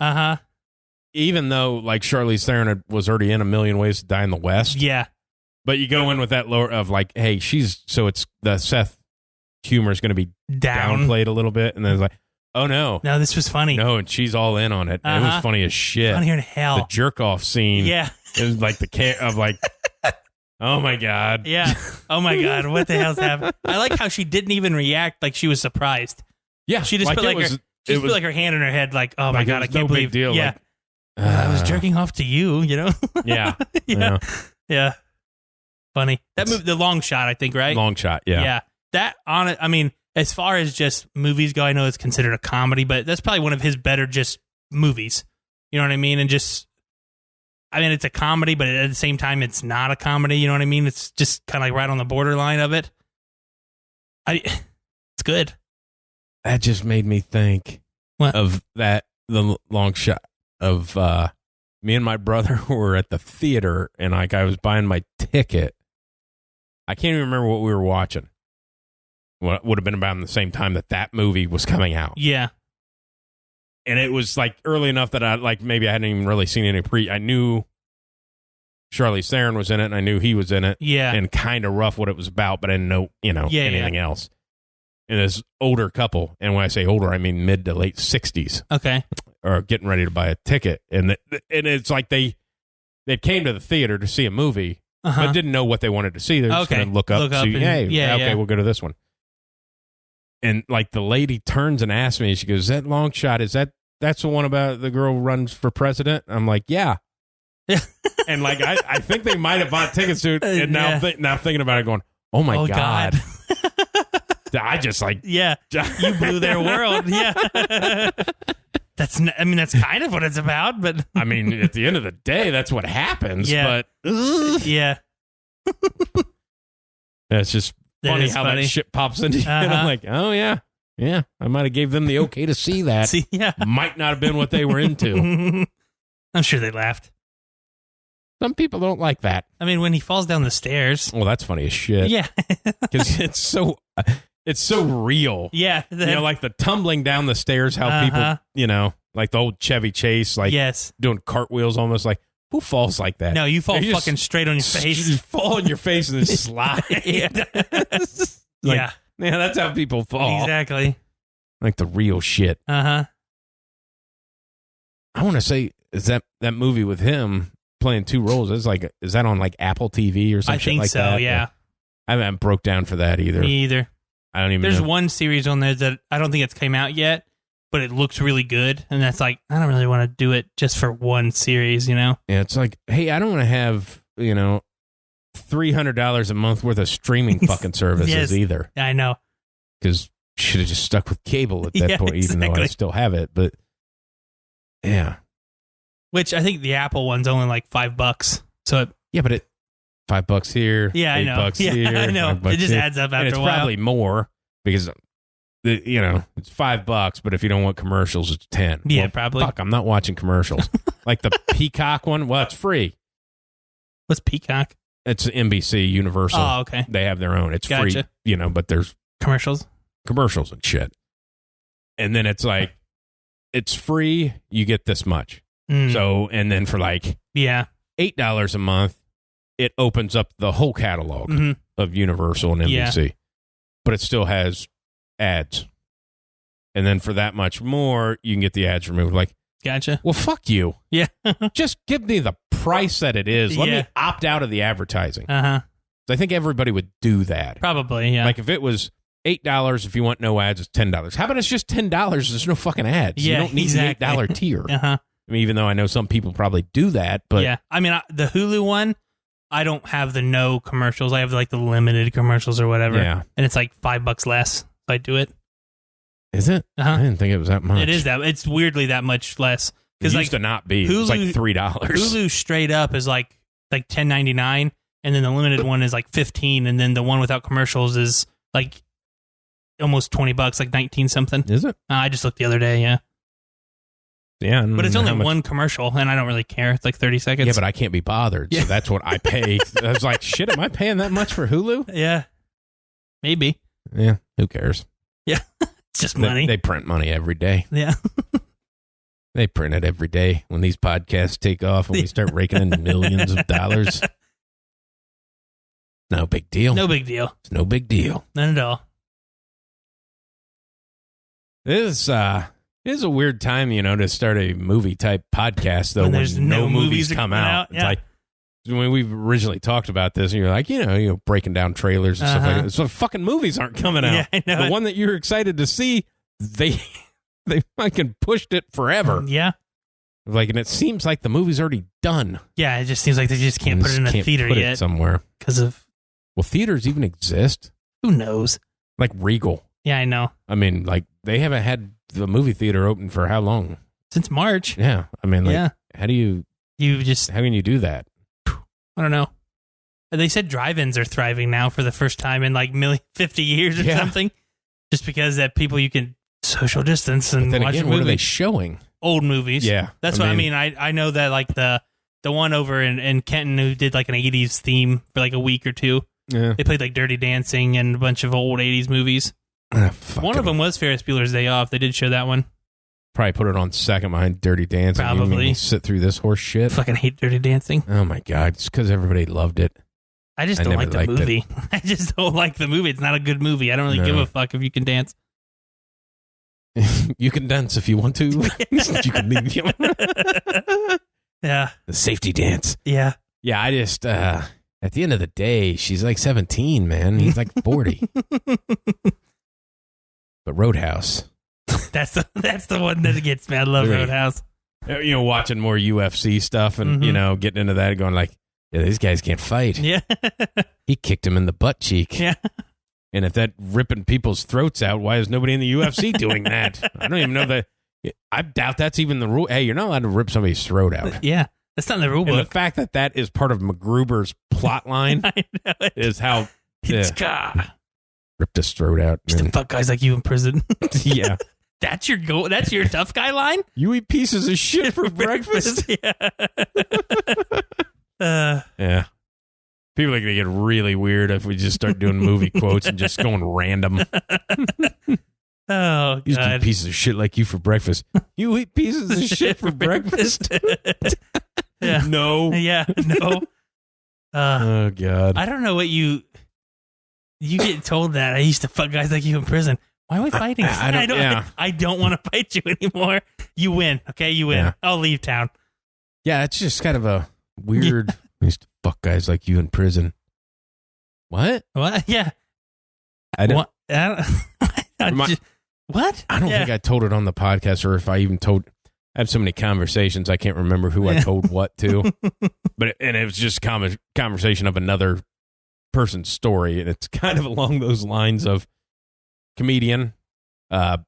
Even though, like, Charlize Theron was already in A Million Ways to Die in the West. Yeah. But you go in with that lower of, like, hey, so it's the Seth humor is going to be downplayed a little bit. And then it's like, oh, no. No, this was funny. No, and she's all in on it. It was funny as shit. Funnier than hell. The jerk-off scene. Yeah. It was like Oh my God. Yeah. Oh my God. What the hell's happening? I like how she didn't even react like she was surprised. Yeah. She just put like her hand in her head, like, oh my God, I can't believe. Big deal. Yeah. Like, I was jerking off to you, you know? Yeah. Yeah. Funny. That movie, The Long Shot, I think, right? Long Shot. Yeah. Yeah. That on it. I mean, as far as just movies go, I know it's considered a comedy, but that's probably one of his better just movies. You know what I mean? And just, I mean, it's a comedy, but at the same time, it's not a comedy. You know what I mean? It's just kind of like right on the borderline of it. It's good. That just made me think of the Long Shot of me and my brother were at the theater, and like I was buying my ticket. I can't even remember what we were watching. Well, it would have been about the same time that movie was coming out. Yeah. And it was like early enough that maybe I hadn't even really seen any I knew Charlize Theron was in it, and I knew he was in it. Yeah. And kind of rough what it was about, but I didn't know, anything else. And this older couple, and when I say older, I mean mid to late 60s. Okay. Are getting ready to buy a ticket. And it's like they came to the theater to see a movie, but didn't know what they wanted to see. They're just going to look up and see, hey, we'll go to this one. And like the lady turns and asks me, she goes, "Is that Long Shot? That's the one about the girl who runs for president?" I'm like, yeah. And like I think they might have bought tickets to it, and now thinking about it, going, "Oh my God." I just like, you blew their world. Yeah. That's kind of what it's about, but I mean, at the end of the day, that's what happens. Yeah. But yeah. It's just funny how that shit pops into you. And I'm like, oh yeah. I might have gave them the okay to see that. Might not have been what they were into. I'm sure they laughed. Some people don't like that. I mean, when he falls down the stairs. Well, that's funny as shit. Yeah. Because it's so real. Yeah. Like the tumbling down the stairs, how people, like the old Chevy Chase, like doing cartwheels almost, like, who falls like that? No, you fall fucking straight on your face. You fall on your face and then slide. Yeah, that's how people fall. Exactly. Like the real shit. I want to say, is that movie with him playing two roles? Is that on like Apple TV or something? I think like so, that? Yeah. I haven't broke down for that either. Me either. I don't even There's know. one series on there that I don't think it's came out yet, but it looks really good. And that's like, I don't really want to do it just for one series, Yeah, it's like, hey, I don't want to have, $300 a month worth of streaming fucking services either. I know. Because should have just stuck with cable at that point, even though I still have it. But yeah. Which I think the Apple one's only like $5. So but $5 here. Yeah, I know. $8 here. I know. It just adds up after a while. It's probably more because it's $5, but if you don't want commercials, it's 10. Yeah, well, probably. Fuck, I'm not watching commercials. Like the Peacock one. Well, it's free. What's Peacock? It's NBC Universal. Oh, okay. They have their own. It's free, but there's commercials and shit. And then it's like, it's free. You get this much. So, and then for like $8 a month, it opens up the whole catalog of Universal and NBC, but it still has ads. And then for that much more, you can get the ads removed. Like, gotcha. Well, fuck you. Yeah. Just give me the price that it is. Let me opt out of the advertising. I think everybody would do that. Probably, yeah. Like if it was $8, if you want no ads, it's $10. How about it's just $10? There's no fucking ads. You don't need the $8 tier. I mean, even though I know some people probably do that, but yeah. I mean, the Hulu one, I don't have the no commercials. I have like the limited commercials or whatever. Yeah. And it's like $5 less if I do it. Is it? I didn't think it was that much. It is that. It's weirdly that much less. It used to not be. Hulu, it was like $3. Hulu straight up is like $10.99, and then the limited one is like $15, and then the one without commercials is like almost $20, like 19 something. Is it? I just looked the other day. Yeah. Yeah, but it's only one commercial, and I don't really care. It's like 30 seconds. Yeah, but I can't be bothered, so that's what I pay. I was like, shit, am I paying that much for Hulu? Yeah, maybe. Yeah, who cares? Yeah, it's just money. They print money every day. Yeah. They print it every day when these podcasts take off and we start raking in millions of dollars. No big deal. No big deal. It's no big deal. None at all. This is a weird time, to start a movie type podcast, though, when there's no movies come out. Yeah. It's like, when we originally talked about this, and you're like, breaking down trailers and stuff like that. So fucking movies aren't coming out. Yeah, I know. The one that you're excited to see, they fucking pushed it forever. Yeah. Like, and it seems like the movie's already done. Yeah, it just seems like they just can't put it in a theater put yet. It somewhere. Because of... Well, theaters even exist. Who knows? Like Regal. Yeah, I know. I mean, like, they haven't had the movie theater open for how long? Since March. Yeah. I mean, like, how do you... How can you do that? I don't know. They said drive-ins are thriving now for the first time in like 50 years or something. Just because that people you can social distance and watch a movie. What are they showing? Old movies. Yeah. That's what I mean. I know that like the one over in Kenton who did like an 80s theme for like a week or two. Yeah. They played like Dirty Dancing and a bunch of old 80s movies. One of them was Ferris Bueller's Day Off. They did show that one. Probably put it on second behind Dirty Dancing. Probably. You mean sit through this horse shit. Fucking hate Dirty Dancing. Oh my God. It's because everybody loved it. I just don't like the movie. I just don't like the movie. It's not a good movie. I don't really give a fuck if you can dance. You can dance if you want to. You can leave. Yeah. The safety dance. Yeah. Yeah, I just, at the end of the day, she's like 17, man. He's like 40. But Roadhouse. That's the one that gets me. I love Roadhouse. Watching more UFC stuff and, getting into that and going like, yeah, these guys can't fight. Yeah. He kicked him in the butt cheek. Yeah. And if that ripping people's throats out, why is nobody in the UFC doing that? I don't even know that. I doubt that's even the rule. Hey, you're not allowed to rip somebody's throat out. Yeah. That's not in the rule book. And the fact that is part of MacGruber's plot line is how ripped his throat out. Just to fuck guys like you in prison. Yeah. That's your goal. That's your tough guy line? You eat pieces of shit for breakfast? Yeah. Yeah. People are going to get really weird if we just start doing movie quotes and just going random. Oh, God. You eat pieces of shit like you for breakfast. You eat pieces of shit for breakfast? Yeah. No. Yeah, no. Oh, God. I don't know what you get told that. I used to fuck guys like you in prison. Why are we fighting? I don't want to fight you anymore. You win. Okay, you win. Yeah. I'll leave town. Yeah, it's just kind of a weird... I used to fuck guys like you in prison. What? What? Yeah. I don't... What? What? I don't think I told it on the podcast, or if I even told... I have so many conversations, I can't remember who I told what to. But it was just conversation of another person's story, and it's kind of along those lines of comedian, had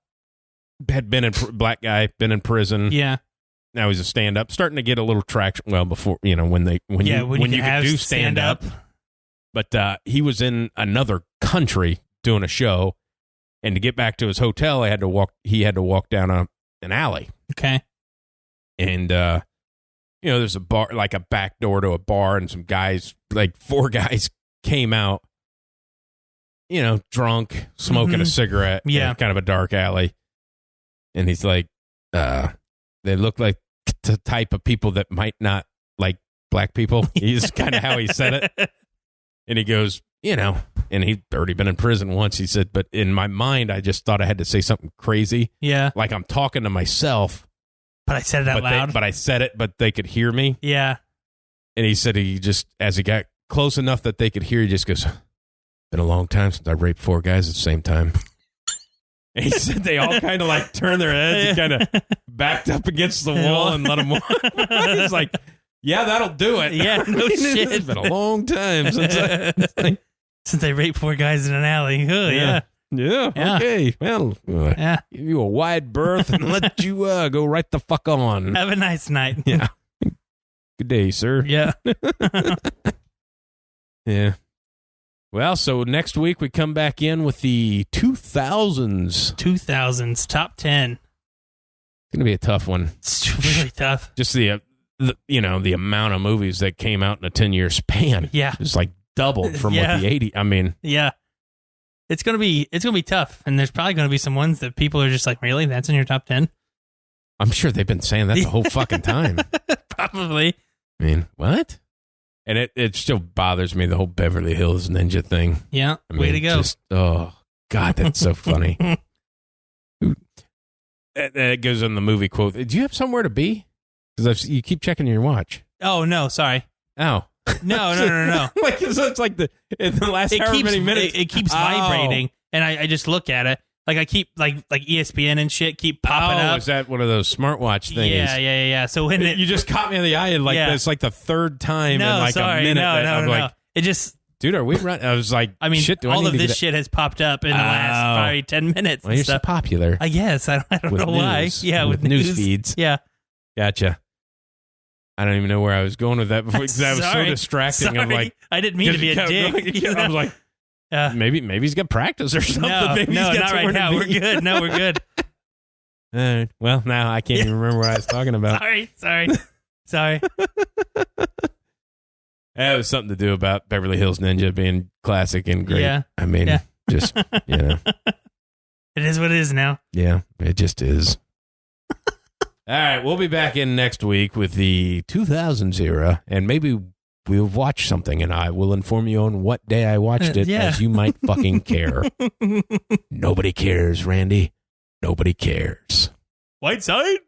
been in black guy, been in prison. Yeah. Now he's a stand-up, starting to get a little traction. Well, before when you can do stand-up. But he was in another country doing a show, and to get back to his hotel, he had to walk down an alley. Okay. And there's a bar, like a back door to a bar, and some guys, like 4 guys, came out, drunk, smoking a cigarette. Yeah. In kind of a dark alley. And he's like, they look like the type of people that might not like black people. He's kind of how he said it. And he goes, and he'd already been in prison once. He said, but in my mind, I just thought I had to say something crazy. Yeah. Like I'm talking to myself. But I said it out loud. But I said it, but they could hear me. Yeah. And he said as he got close enough that they could hear, he just goes, been a long time since I raped 4 guys at the same time. And he said they all kind of like turned their heads and kind of backed up against the wall and let him walk. He's like, yeah, that'll do it. Yeah, no shit. It's been a long time since I raped 4 guys in an alley. Oh, yeah. Yeah. Okay. Well, give you a wide berth and let you go right the fuck on. Have a nice night. Yeah. Good day, sir. Yeah. Yeah. Well, so next week we come back in with the 2000s. 2000s, top 10. It's going to be a tough one. It's really tough. Just the amount of movies that came out in a 10-year span. Yeah. It's like doubled from what the 80s. I mean. Yeah. It's going to be tough. And there's probably going to be some ones that people are just like, really? That's in your top 10? I'm sure they've been saying that the whole fucking time. Probably. I mean, what? And it still bothers me, the whole Beverly Hills Ninja thing. Yeah, way to go. Oh, God, that's so funny. That goes on the movie quote. Do you have somewhere to be? Because you keep checking your watch. Oh, no, sorry. Oh. No. Like it's like in the last however many minutes, it keeps vibrating, and I just look at it. Like I keep like ESPN and shit keep popping up. Is that one of those smartwatch things? Yeah. So when you just caught me in the eye, and like it's like the third time in like a minute. No. It just, dude, are we running? I was like, I mean, shit, all of this shit has popped up in the last probably 10 minutes. Well, you're so popular. I guess I don't know why. Yeah, with news feeds. Yeah, gotcha. I don't even know where I was going with that before because that was so distracting. Sorry. I'm like, I didn't mean to be a dick. I was like. Maybe he's got practice or something. No, not right now. We're good. No, we're good. All right. Well, now I can't even remember what I was talking about. Sorry. It was something to do about Beverly Hills Ninja being classic and great. Yeah. I mean, just, It is what it is now. Yeah, it just is. All right. We'll be back in next week with the 2000s era, and maybe we'll watch something, and I will inform you on what day I watched it, as you might fucking care. Nobody cares, Randy. Nobody cares. Whiteside?